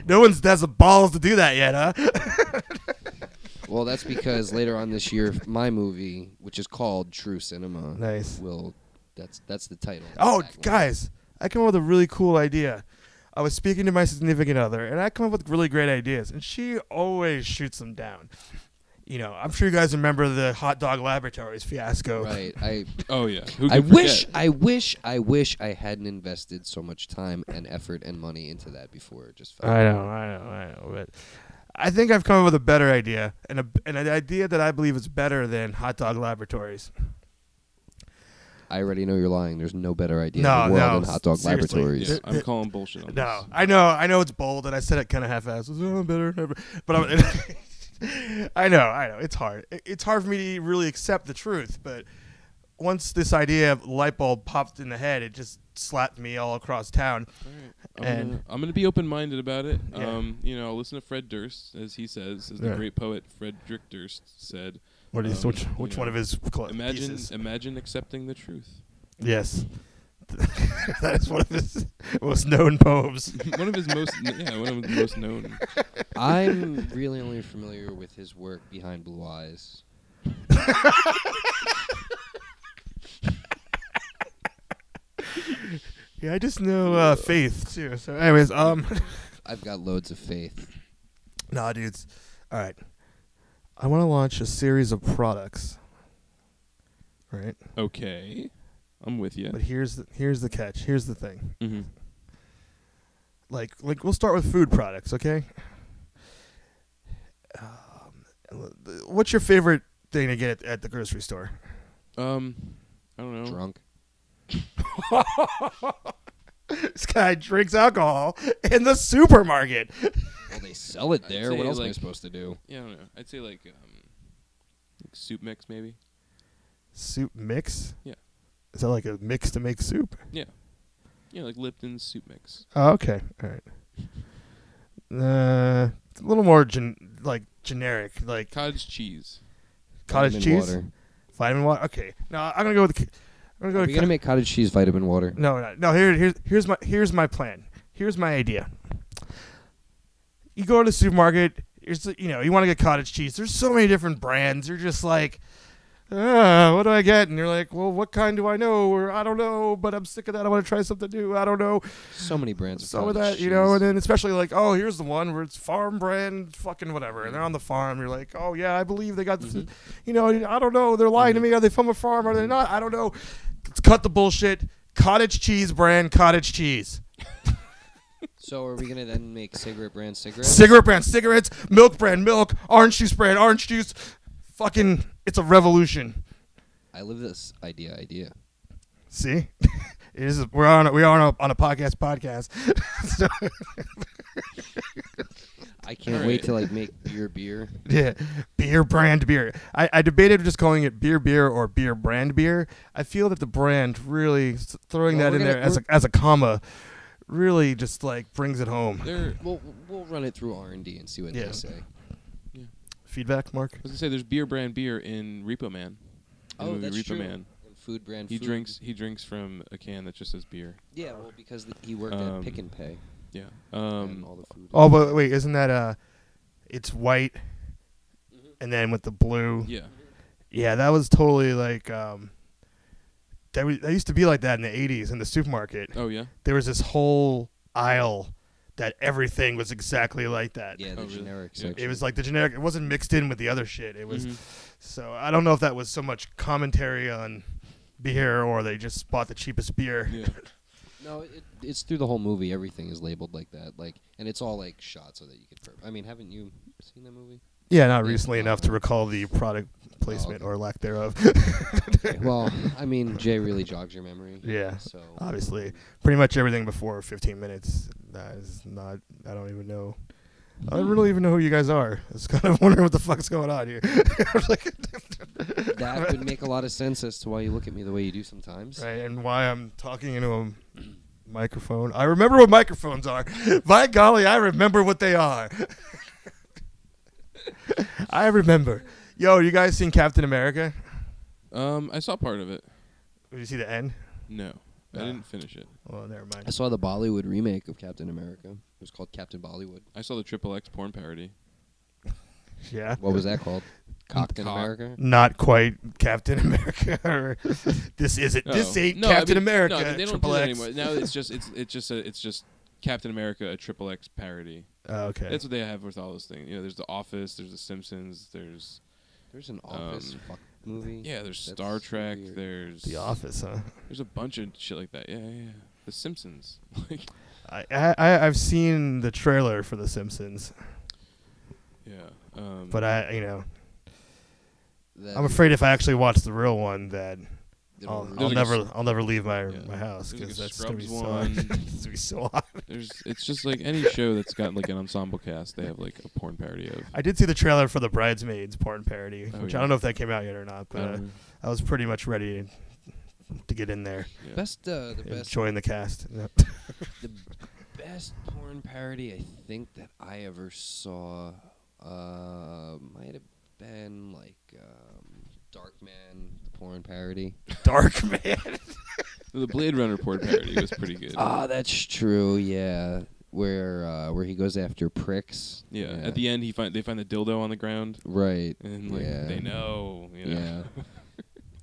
No one's has the balls to do that yet, huh? Well, that's because later on this year, my movie, which is called True Cinema, Nice. that's the title. Oh, tagline. guys, I came up with a really cool idea. I was speaking to my significant other, and I come up with really great ideas, and she always shoots them down. You know, I'm sure you guys remember the Hot Dog Laboratories fiasco. Right. Oh yeah. Who I could wish forget? I hadn't invested so much time and effort and money into that before. It just felt I know, but I think I've come up with a better idea, and an idea that I believe is better than Hot Dog Laboratories. I already know you're lying. There's no better idea No, in the world no, than Hot Dog seriously. Laboratories. Yeah, I'm calling bullshit on No, this. I know it's bold, and I said it kind of half-assed. Oh, better, but I know, it's hard. It's hard for me to really accept the truth, but once this idea of light bulb popped in the head, it just slapped me all across town. All right. And I'm gonna be open-minded about it. Yeah. I'll listen to Fred Durst, as he says, as the Yeah. great poet Frederick Durst said. What is Um, which you one know, of his Imagine pieces? accepting the truth. Yes. That is one of his most known poems. one of his most known. I'm really only familiar with his work behind Blue Eyes. Yeah, I just know Faith too. So, anyways, I've got loads of faith. nah, dudes. All right, I want to launch a series of products. Right, Okay. I'm with you. But here's the catch. Here's the thing. Mm-hmm. Like we'll start with food products, okay? What's your favorite thing to get at the grocery store? I don't know. Drunk. This guy drinks alcohol in the supermarket. Well, they sell it there. say, What else am I like- supposed to do? Yeah, I don't know. I'd say like soup mix maybe. Soup mix? Yeah. Is that like a mix to make soup? Yeah. Yeah, like Lipton's soup mix. Oh, okay. All right. It's a little more generic, like Cottage cheese. cottage Vitamin cheese, water. vitamin water. Okay. No, I'm gonna go with. I'm gonna go Are with. we gonna make cottage cheese vitamin water? No. Here's my plan. Here's my idea. You go to the supermarket. You want to get cottage cheese. There's so many different brands. You're just like, what do I get? And you're like, well, what kind do I know? Or I don't know, but I'm sick of that. I want to try something new. I don't know. So many brands. Of Some of cottage that, and cheese. then especially like, oh, here's the one where it's farm brand, fucking whatever, and they're on the farm. You're like, oh yeah, I believe they got this. I don't know. They're lying to me. Are they from a farm? Are they not? I don't know. Let's cut the bullshit. Cottage cheese brand, cottage cheese. So are we gonna then make cigarette brand cigarettes? Cigarette brand, cigarettes. Milk brand, milk. Orange juice brand, orange juice. Fucking, it's a revolution. I live this idea. See, we're on a podcast. So, I can't All wait right. to like make beer. yeah, beer brand beer. I debated just calling it beer or beer brand beer. I feel that the brand really throwing Well, that in we're there gonna- as a comma really just like brings it home. There We'll run it through R&D and see what Yeah. they say. Feedback, Mark? I was gonna say there's beer brand beer in Repo Man. In the Oh, movie that's Repo true. Man. And food brand. He food. drinks from a can that just says beer. Yeah, well, because he worked at Pick and Pay. Yeah. And all the food. Oh, but wait, isn't that it's white and then with the blue? Yeah. Yeah, that was totally like that used to be like that in the 80s in the supermarket. Oh yeah. There was this whole aisle that everything was exactly like that. Yeah, the Oh, really? generic Yeah. section. It was like the generic. It wasn't mixed in with the other shit. It was. Mhm. So I don't know if that was so much commentary on beer or they just bought the cheapest beer. Yeah. No, it's through the whole movie. Everything is labeled like that. And it's all like shot so that you could. I mean, haven't you seen that movie? Yeah, not Yeah. recently enough to recall the product placement okay. or lack thereof. Well, I mean, Jay really jogs your memory. Yeah, So obviously, pretty much everything before 15 minutes. That is not. I don't even know. I don't really even know who you guys are. I was kind of wondering what the fuck's going on here. I was like, that would make a lot of sense as to why you look at me the way you do sometimes. right, and why I'm talking into a microphone. I remember what microphones are. By golly, I remember what they are. I remember. Yo, you guys seen Captain America? I saw part of it. Did you see the end? No. I Ah. didn't finish it. Well, never mind. I saw the Bollywood remake of Captain America. It was called Captain Bollywood. I saw the XXX porn parody. Yeah. What was that called? Captain Cock. America? Not quite Captain America. Or this isn't. This Oh. ain't No, I Captain mean, America. No, they don't Triple do that X. anymore. Now it's just Captain America, a XXX parody. Oh, okay. That's what they have with all those things. You know, there's The Office, there's The Simpsons, there's There's an Office fuck movie. yeah, there's That's Star Trek, weird. there's The Office, huh? There's a bunch of shit like that. Yeah. The Simpsons. Like I've seen the trailer for The Simpsons, yeah. but That I'm is- afraid if I actually watch the real one, that it'll I'll ruin There's like I'll never leave my Yeah. house There's like because a that's gonna be Scrubs so one. it's gonna be so hot. it's just like any show that's got like an ensemble cast, they have like a porn parody of. I did see the trailer for the Bridesmaids porn parody, Oh, which yeah. I don't know if that came out yet or not, but Um, I was pretty much ready to get in there yeah. the and best join the cast. Yeah. the best porn parody I think that I ever saw might have been like Darkman, the porn parody. Dark Man. The Blade Runner porn parody was pretty good. Ah, that's true. Yeah, where he goes after pricks. yeah. At the end, they find the dildo on the ground, right. and like Yeah. they know. You know? Yeah.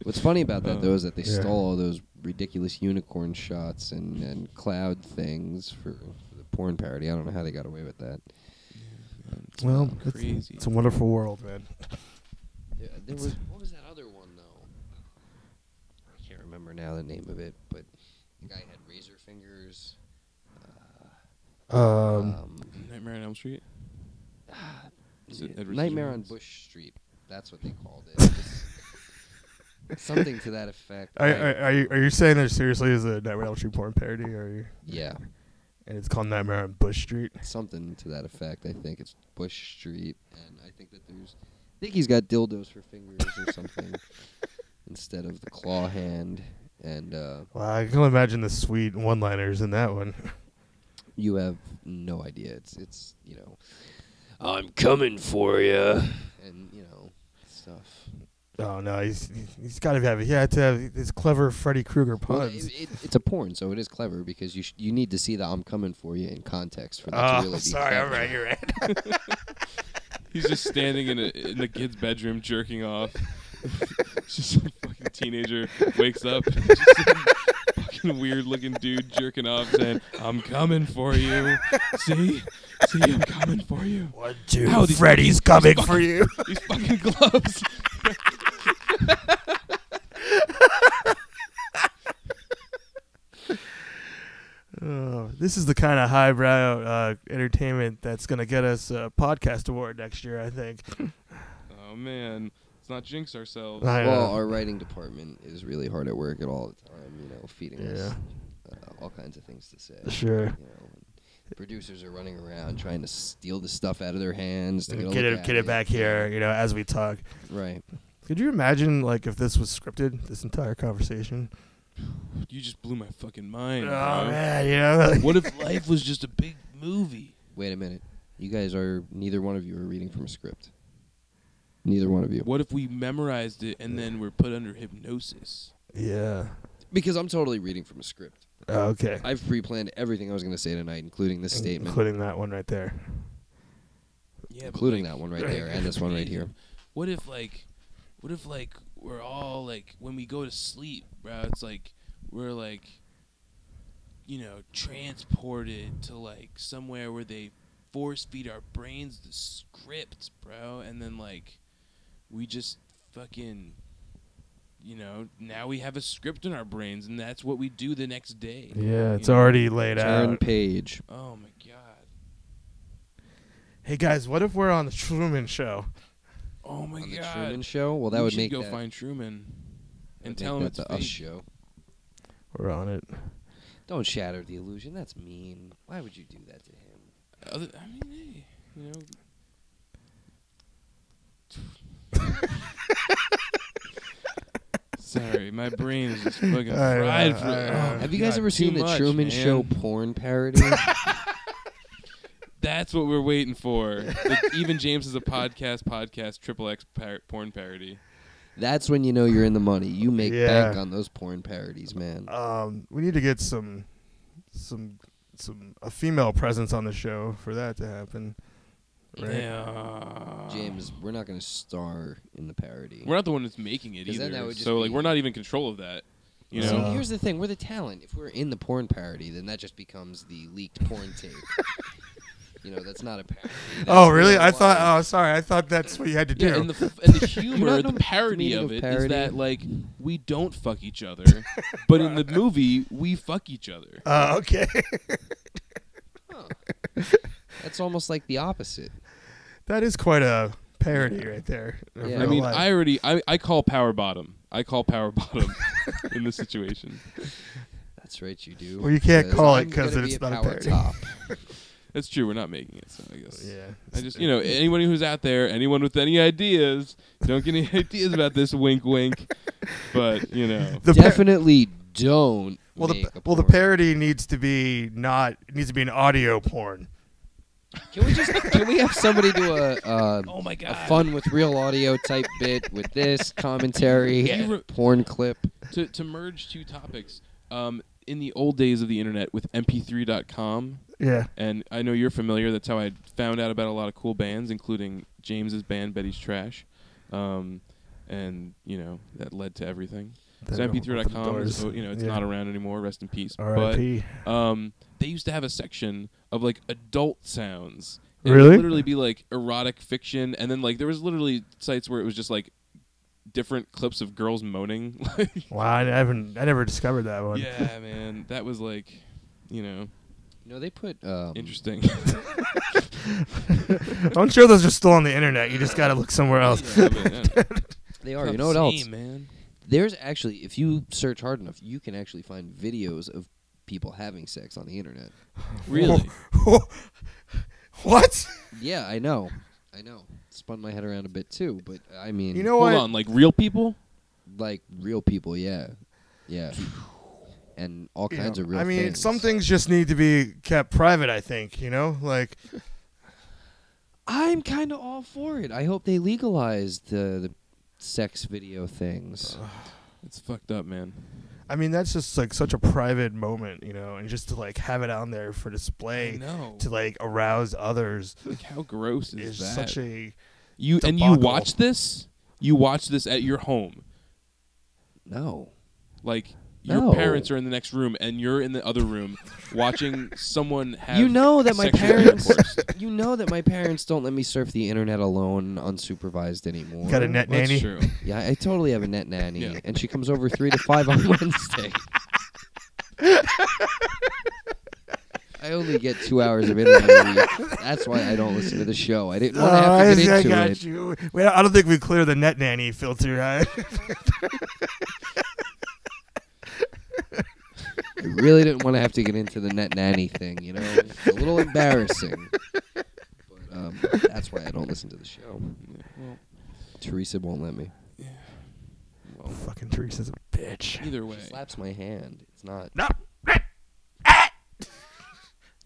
What's funny about that though is that they Yeah. stole all those ridiculous unicorn shots and cloud things for the porn parody. I don't know how they got away with that. It's Well, crazy. it's a wonderful world, man. Yeah, there was what was that other one though? I can't remember remember now the name of it, but the guy had razor fingers. Nightmare on Elm Street. Is it Edward Nightmare on Scissorhands? Bush Street. That's what they called it. Something to that effect. Are you saying there seriously is a Nightmare on Elm Street porn parody? Or are you, Yeah, and it's called Nightmare on Bush Street? something to that effect. I think it's Bush Street, and I think that I think he's got dildos for fingers or something instead of the claw hand. And Well, I can only imagine the sweet one-liners in that one. you have no idea. It's I'm coming for you, and stuff. Oh no, he's got to have. He had to have his clever Freddy Krueger Well, puns. it's a porn, so it is clever because you need to see the "I'm coming for you" in context for that to really be sorry, clever. all right, you're right. He's just standing in the kid's bedroom jerking off. Just some fucking teenager wakes up. Just some fucking weird looking dude jerking off saying, "I'm coming for you. See, I'm coming for you." 1, 2, Ow, these Freddy's fucking- coming for you. These fucking gloves. Oh, this is the kind of highbrow entertainment that's going to get us a podcast award next year, I think. Oh man, let's not jinx ourselves. Well, our writing department is really hard at work at all the time, feeding us all kinds of things to say. Sure. And producers are running around trying to steal the stuff out of their hands to Get it back here, as we talk. Right. Could you imagine, like, if this was scripted, this entire conversation? You just blew my fucking mind. Oh, bro. man, What if life was just a big movie? Wait a minute. You guys neither one of you are reading from a script. Neither one of you. What if we memorized it and then we're put under hypnosis? Yeah. Because I'm totally reading from a script. Oh, okay. I've pre-planned everything I was going to say tonight, including this statement. Including that one right there. Yeah, Including that one right there and this one right here. What if we're all like when we go to sleep, bro? It's like we're like, transported to like somewhere where they force feed our brains the scripts, bro, and then like we just fucking, now we have a script in our brains, and that's what we do the next day. Yeah, it's already laid Turn out. page. Oh my god. Hey, guys, what if we're on the Truman Show? Oh my On the god. Truman Show? Well, that we would should make go that, find Truman and would tell make him that it's the Us fake. Show. We're on it. Don't shatter the illusion. That's mean. Why would you do that to him? Hey, Sorry, my brain is just fucking fried. Have you guys ever seen the much, Truman man. Show porn parody? That's what we're waiting for. Like, even James is a podcast, triple X porn parody. That's when you know you're in the money. You make Yeah. bank on those porn parodies, man. We need to get a female presence on the show for that to happen. Right? Yeah. James, we're not going to star in the parody. We're not the one that's making it 'Cause then either. that would just So like be- we're not even in control of that. You See, know? here's the thing. We're the talent. If we're in the porn parody, then that just becomes the leaked porn tape. That's not a parody. That's Oh, really? real I thought. life. Oh, sorry. I thought that's what you had to do. Yeah, and the humor, not the know the parody meaning of of it is parody? that like we don't fuck each other, but in the movie we fuck each other. Okay. Huh. That's almost like the opposite. That is quite a parody right there. of Yeah. I real mean, life. I call power bottom. I call power bottom in this situation. That's right, you do. Well, you can't call it I'm 'cause gonna it's be a not a power parody. top. That's true. We're not making it, so I guess. Yeah. I just, anyone who's out there, anyone with any ideas, don't get any ideas about this. Wink, wink. But The Definitely don't. Well, make a the porn. parody needs to be an audio porn. Can we have somebody do a oh my god, a fun with real audio type bit with this commentary, You re- porn clip? to merge two topics. In the old days of the internet with mp3.com, Yeah. and I know you're familiar. That's how I found out about a lot of cool bands, including James's band Betty's Trash, and that led to everything. So That opened the mp3.com is, doors. it's Yeah. not around anymore. Rest in peace. R.I.P. But they used to have a section of like adult sounds. It would Really? literally be like erotic fiction, and then like there was literally sites where it was just like different clips of girls moaning. Wow, I never discovered that one. Yeah, man, that was like, you know, They put interesting. I'm sure those are still on the internet. You just gotta look somewhere else. Yeah, but, They are. You know what else? Same, man. There's actually, if you search hard enough, you can actually find videos of people having sex on the internet. Really? What? Yeah, I know. Spun my head around a bit too, but I mean, You know Hold what? on, like real people? like real people, yeah, and all You kinds know, of real. I mean, things. some things just need to be kept private. I think like I'm kind of all for it. I hope they legalize the sex video things. It's fucked up, man. I mean that's just like such a private moment, and just to like have it on there for I display know. to like arouse others Like, how gross is is that? such a you debacle. watch this? You watch this at your home. No. Like your No. parents are in the next room and you're in the other room watching someone have You know that my sexual parents. intercourse. You know that my parents don't let me surf the internet alone, unsupervised anymore. got a net That's nanny. true. Yeah, I totally have a net nanny, Yeah. and she comes over 3 to 5 on Wednesday. I only get 2 hours of internet a week. That's why I don't listen to the show. I didn't want to have to get I into got it. you. Wait, I don't think we clear the net nanny filter. Right? I really didn't want to have to get into the net nanny thing, It's a little embarrassing. But that's why I don't listen to the show. Well, Teresa won't let me. Fucking Teresa's a bitch. either way. She slaps my hand. It's not. No,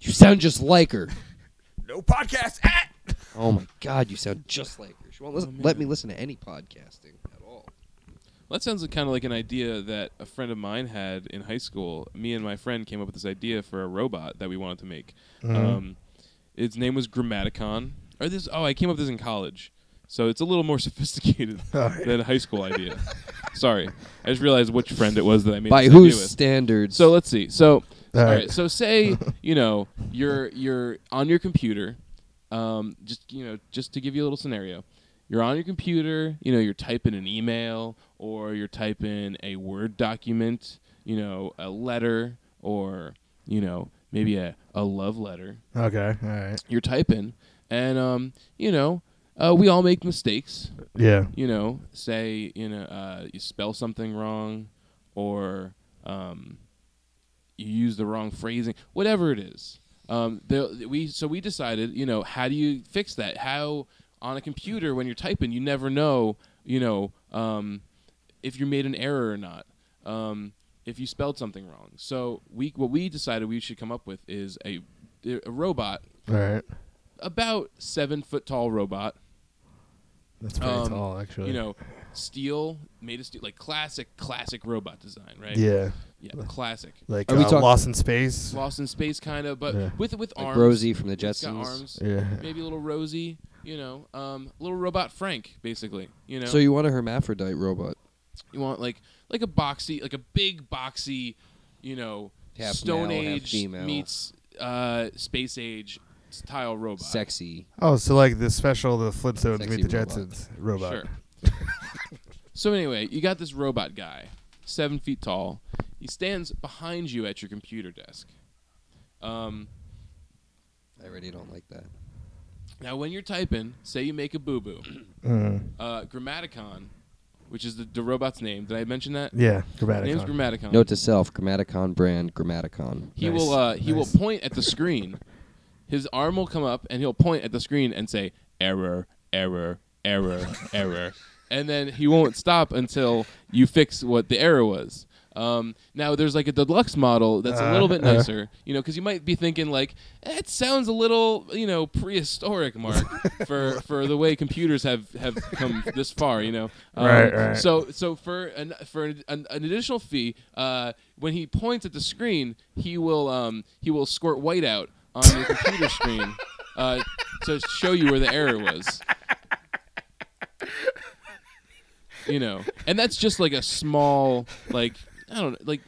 You sound just like her. no podcast. Oh my God, you sound just like her. She won't let me listen to any podcasting at all. That sounds kind of like an idea that a friend of mine had in high school. Me and my friend came up with this idea for a robot that we wanted to make. Its name was Grammaticon. I came up with this in college. So it's a little more sophisticated than a high school idea. Sorry. I just realized which friend it was that I made By this whose idea with. standards? So let's see. So All all right. right. So say you're on your computer. Just to give you a little scenario, you're on your computer. You're typing an email or you're typing a Word document. A letter or maybe a love letter. Okay, all right. You're typing, and we all make mistakes. Yeah. Say you spell something wrong, or you use the wrong phrasing, whatever it is. We decided, how do you fix that? How on a computer when you're typing, you never know, if you made an error or not, if you spelled something wrong. So what we decided we should come up with is a robot, All right. about 7 foot tall robot. That's pretty tall, actually. Steel, made of steel, like classic robot design, right? Yeah. Yeah, classic. Like Are we talking- Lost in Space. Lost in space, kind of, but Yeah. with like arms. Rosie from the It's got Jetsons. arms. Yeah. Maybe a little Rosie, little robot Frank, basically. So you want a hermaphrodite robot? You want like a boxy, like a big boxy, Half Stone male, half Age female. meets space age style robot. Sexy. Oh, so like the special, the Flintstones Sexy meet the robot. Jetsons robot. Sure. So anyway, you got this robot guy, 7 feet tall. He stands behind you at your computer desk. I already don't like that. Now, when you're typing, say you make a boo-boo, Grammaticon, which is the robot's name. Did I mention that? Yeah, His name's Grammaticon. Grammaticon. Note to self: Grammaticon brand, Grammaticon. He Nice. will Nice. point at the screen. His arm will come up and he'll point at the screen and say error, error, error, error, and then he won't stop until you fix what the error was. Now there's like a deluxe model that's a little bit nicer, because you might be thinking like, it sounds a little, prehistoric, Mark, for the way computers have come this far, Right. So for an additional fee, when he points at the screen, he will squirt white out on your computer screen to show you where the error was. And that's just like a small, like, I don't know, like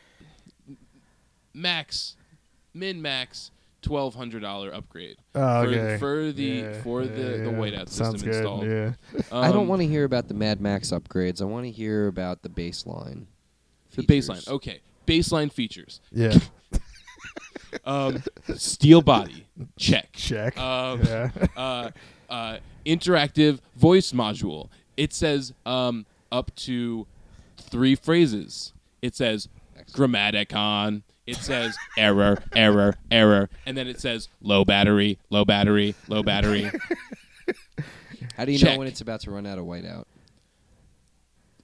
min max $1,200 upgrade Oh, okay. for the Yeah, whiteout system Sounds good. installed. Yeah. I don't want to hear about the Mad Max upgrades. I want to hear about the baseline. The features. baseline. Okay, baseline features. Yeah. Steel body. Check. Check. Um, Yeah. Interactive voice module. It says up to 3 phrases. It says grammaticon. It says error, error, error, and then it says low battery, low battery, low battery. How do you Check. know when it's about to run out of whiteout?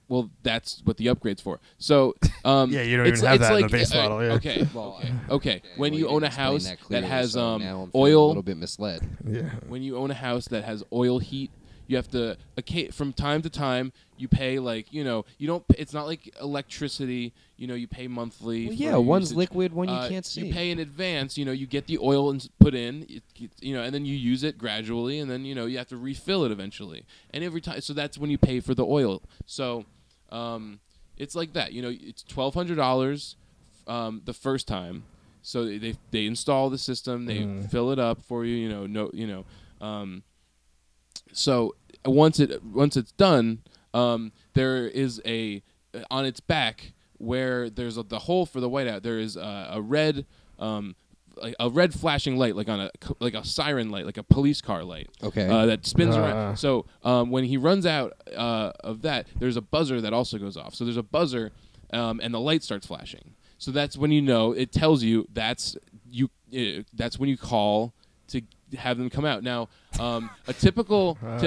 Well, that's what the upgrade's for. So, Yeah, you don't it's, even have it's that in like, the base model, yeah. Okay, Well, okay. When well, you own didn't a explain house that clearly, has so now I'm feeling a oil, little bit misled. Yeah. when you own a house that has oil heat, you have to from time to time you pay you don't. It's not like electricity. You pay monthly. Well, for yeah, one's usage. liquid, one you can't see. You pay in advance. You get the oil put in. And then you use it gradually, and then you have to refill it eventually. And every time, so that's when you pay for the oil. So, it's like that. It's $1,200 the first time. So they install the system. They fill it up for you. So once it's done, there is on its back where there's the hole for the whiteout. There is a red flashing light, like a siren light, like a police car light. Okay. That spins around. So when he runs out of that, there's a buzzer that also goes off. So there's a buzzer, and the light starts flashing. So that's when it tells you that's when you call to have them come out. Now, a typical right.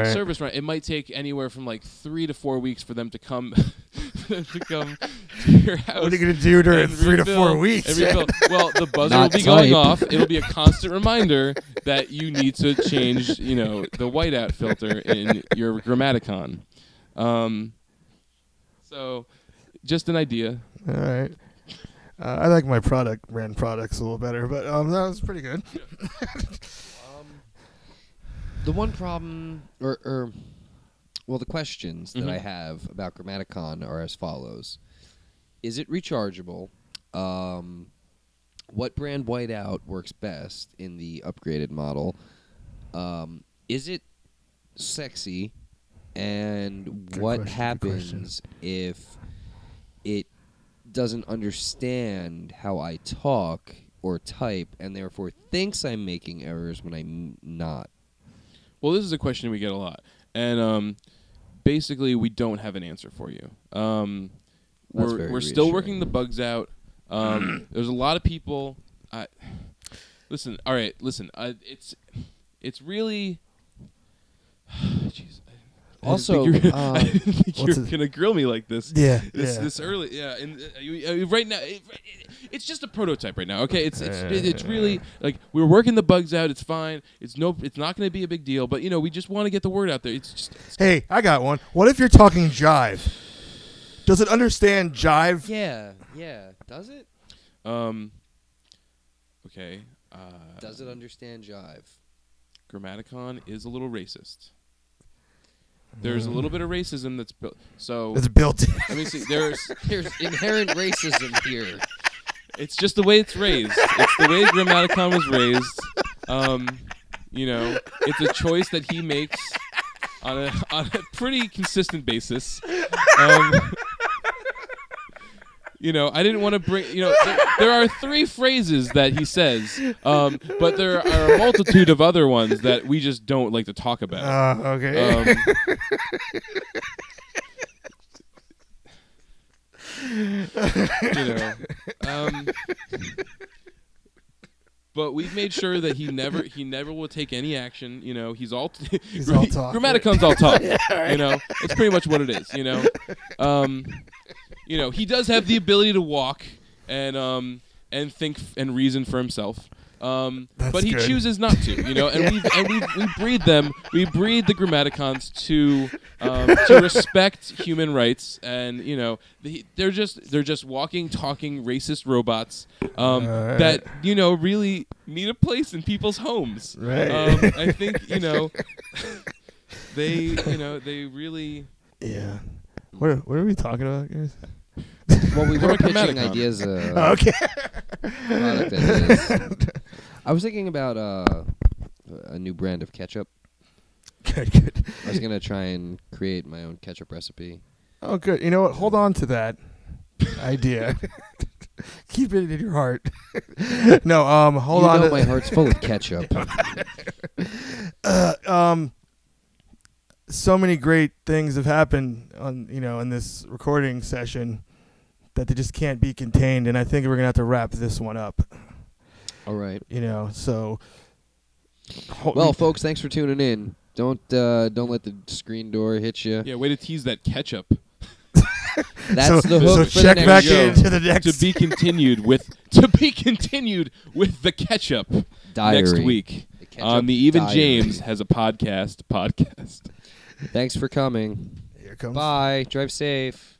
service run, it might take anywhere from 3 to 4 weeks for them to come to your house. What are you going to do during and 3 to refill- 4 weeks? and refill. Well, the buzzer Not will be going type. off. It'll be a constant reminder that you need to change, the whiteout filter in your Grammaticon. So, just an idea. All right. I like my brand products a little better, but that was pretty good. The one problem, or the questions that I have about Grammaticon are as follows: is it rechargeable? What brand whiteout works best in the upgraded model? Is it sexy? And Good what question, good happens if it doesn't understand how I talk or type, and therefore thinks I'm making errors when I'm not? Well, this is a question we get a lot, and basically we don't have an answer for you. We're still working the bugs out. There's a lot of people. Listen. All right. Listen. It's really. Jeez. Also, I didn't think you what's were it- gonna grill me like this. Yeah. This early. Yeah. And right now, it's just a prototype right now. Okay. It's really we're working the bugs out. It's fine. It's not going to be a big deal. But we just want to get the word out there. Hey, I got one. What if you're talking jive? Does it understand jive? Yeah. Does it? Okay. Does it understand jive? Grammaticon is a little racist. There's a little bit of racism that's built. So It's built in. let me see. There's inherent racism here. It's just the way it's raised. It's the way Grammaticon was raised. It's a choice that he makes on a pretty consistent basis. I didn't want to bring. There are 3 phrases that he says, but there are a multitude of other ones that we just don't like to talk about. Okay. But we've made sure that he never will take any action. He's all He's all talk. Grammaticon's all talk. It's pretty much what it is. He does have the ability to walk and think and reason for himself. But he good. chooses not to, and we breed them. We breed the Grammaticons to respect human rights, and they're just walking, talking, racist robots that really need a place in people's homes. Right. I think they really. Yeah. What are we talking about, guys? Well, we We're were a pitching Grammaticon. ideas. Okay. Product ideas. I was thinking about a new brand of ketchup. Good. I was gonna try and create my own ketchup recipe. Oh, good. You know what? Hold on to that idea. Keep it in your heart. No, hold on. My heart's full of ketchup. So many great things have happened on in this recording session that they just can't be contained, and I think we're gonna have to wrap this one up. All right. So. Well, folks, thanks for tuning in. Don't let the screen door hit you. Yeah, way to tease that ketchup. That's the hook so for check the next back show. into the next. To be continued with the ketchup Diary. next week The ketchup on the Even diary. James has a podcast. Thanks for coming. Here comes. Bye. Drive safe.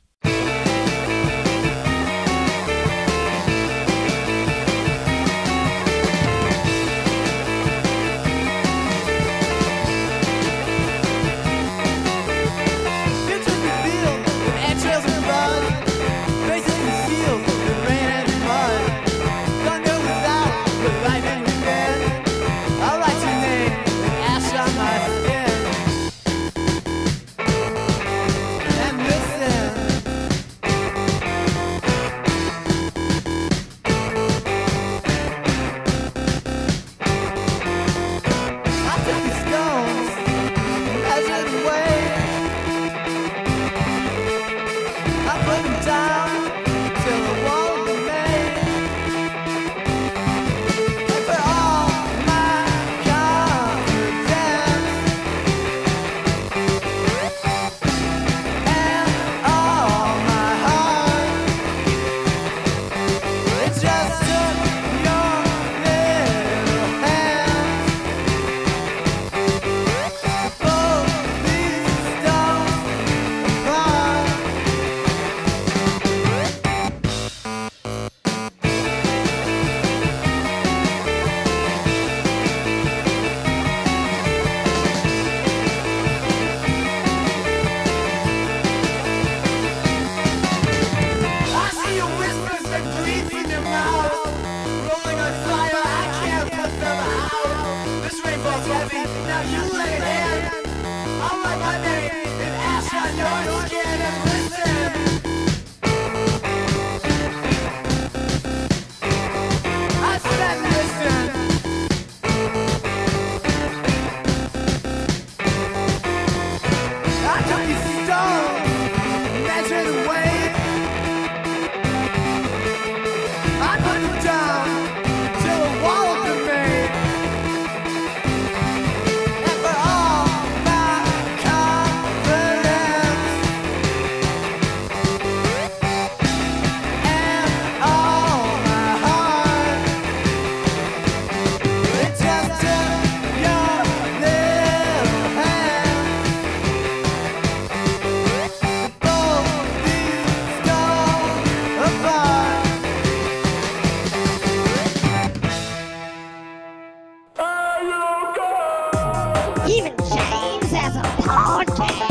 Even James has a podcast.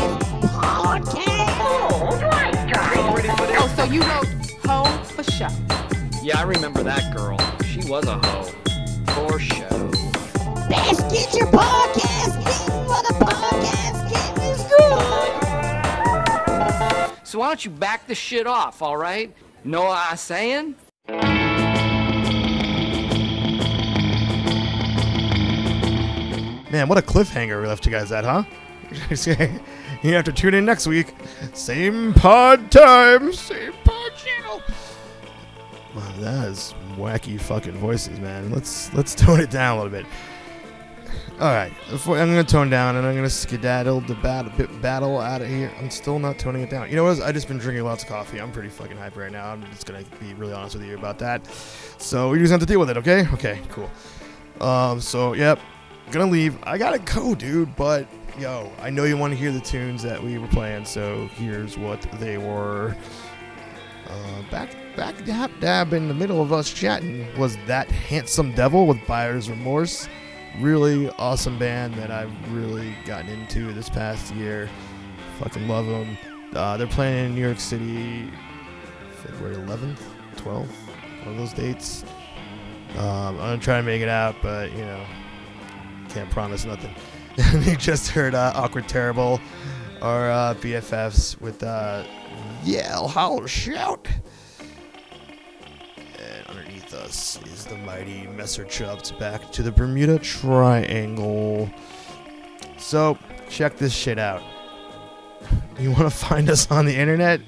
Oh, so you wrote Ho for show. Yeah, I remember that girl. She was a hoe. For show. Best get your podcast getting what a podcast getting is good. So why don't you back the shit off, all right? Know what I'm saying? Man, what a cliffhanger we left you guys at, huh? You have to tune in next week. Same pod time, same pod channel. Wow, that is wacky fucking voices, man. Let's tone it down a little bit. All right, I'm gonna tone down and I'm gonna skedaddle the battle out of here. I'm still not toning it down. You know what? I just been drinking lots of coffee. I'm pretty fucking hyped right now. I'm just gonna be really honest with you about that. So you just have to deal with it, okay? Okay, cool. So yep, gonna leave. I gotta go, dude. But yo, I know you want to hear the tunes that we were playing. So here's what they were. Back dab in the middle of us chatting was That Handsome Devil with Buyer's Remorse. Really awesome band that I've really gotten into this past year. Fucking love them. They're playing in New York City February 11th, 12th, one of those dates. I'm gonna try to make it out, but you know, can't promise nothing. You just heard Awkward Terrible, our BFFs with Yell, Howl, Shout. And underneath us is the mighty Messer Chubbs back to the Bermuda Triangle. So, check this shit out. You want to find us on the internet?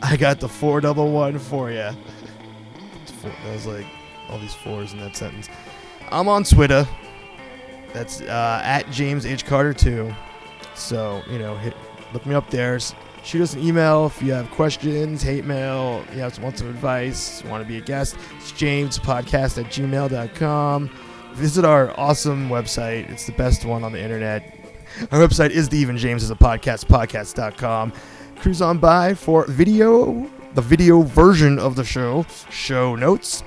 I got the 411 for you. That was like all these fours in that sentence. I'm on Twitter. That's at James H. Carter 2. So, you know, look me up there. Shoot us an email if you have questions, hate mail, you want some advice, want to be a guest. It's jamespodcast@gmail.com. Visit our awesome website. It's the best one on the internet. Our website is the Even James is a Podcast, podcast.com. Cruise on by for the video version of the show notes,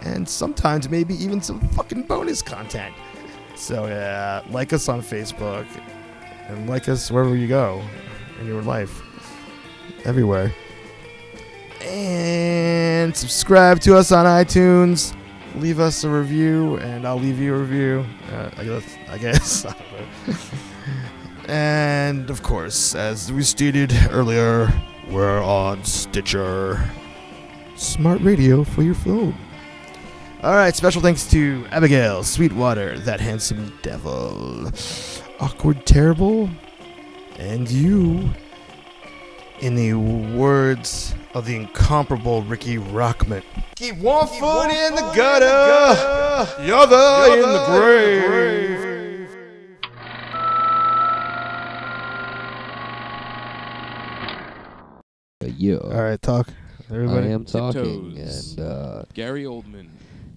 and sometimes maybe even some fucking bonus content. So yeah, like us on Facebook, and like us wherever you go in your life. Everywhere. And subscribe to us on iTunes. Leave us a review, and I'll leave you a review. I guess. And, of course, as we stated earlier, we're on Stitcher. Smart radio for your phone. Alright, special thanks to Abigail, Sweetwater, That Handsome Devil, Awkward Terrible, and you, in the words of the incomparable Ricky Rockman. Keep one foot in the gutter, the other in the grave. Yeah. All right, talk, everybody. I am talking, Tiptoes. and Gary Oldman.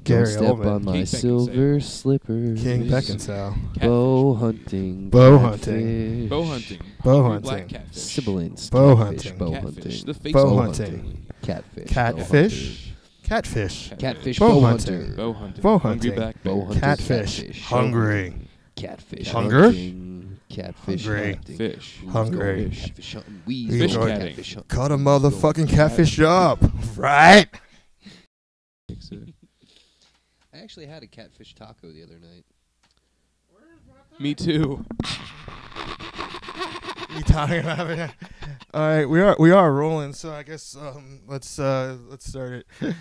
Gary don't step Oldman. on my King silver slippers. King Beckinsale. Bow hunting. Bow catfish, Bow hunting. Bow Blue hunting. Black catfish. Sibilance. Bow catfish, hunting. Bow Catfish. hunting. The face Bow of hunting. Catfish. Catfish. Catfish. Catfish. Bow Bow hunting. hunter. Bow hunting. Bow Hungry hunting. black Bow bear. hunter. Catfish. Hungry. Catfish. Hunger? hunting, Catfish. Hungry. hunting. Fish. Hungry. Catfish hunting. Fish Weasel. catting. Catfish hunting. Cut a Weasel. motherfucking catfish up. Right? Fix it. I actually had a catfish taco the other night. Me too. You talking about it? All right, we are rolling. So I guess let's start it.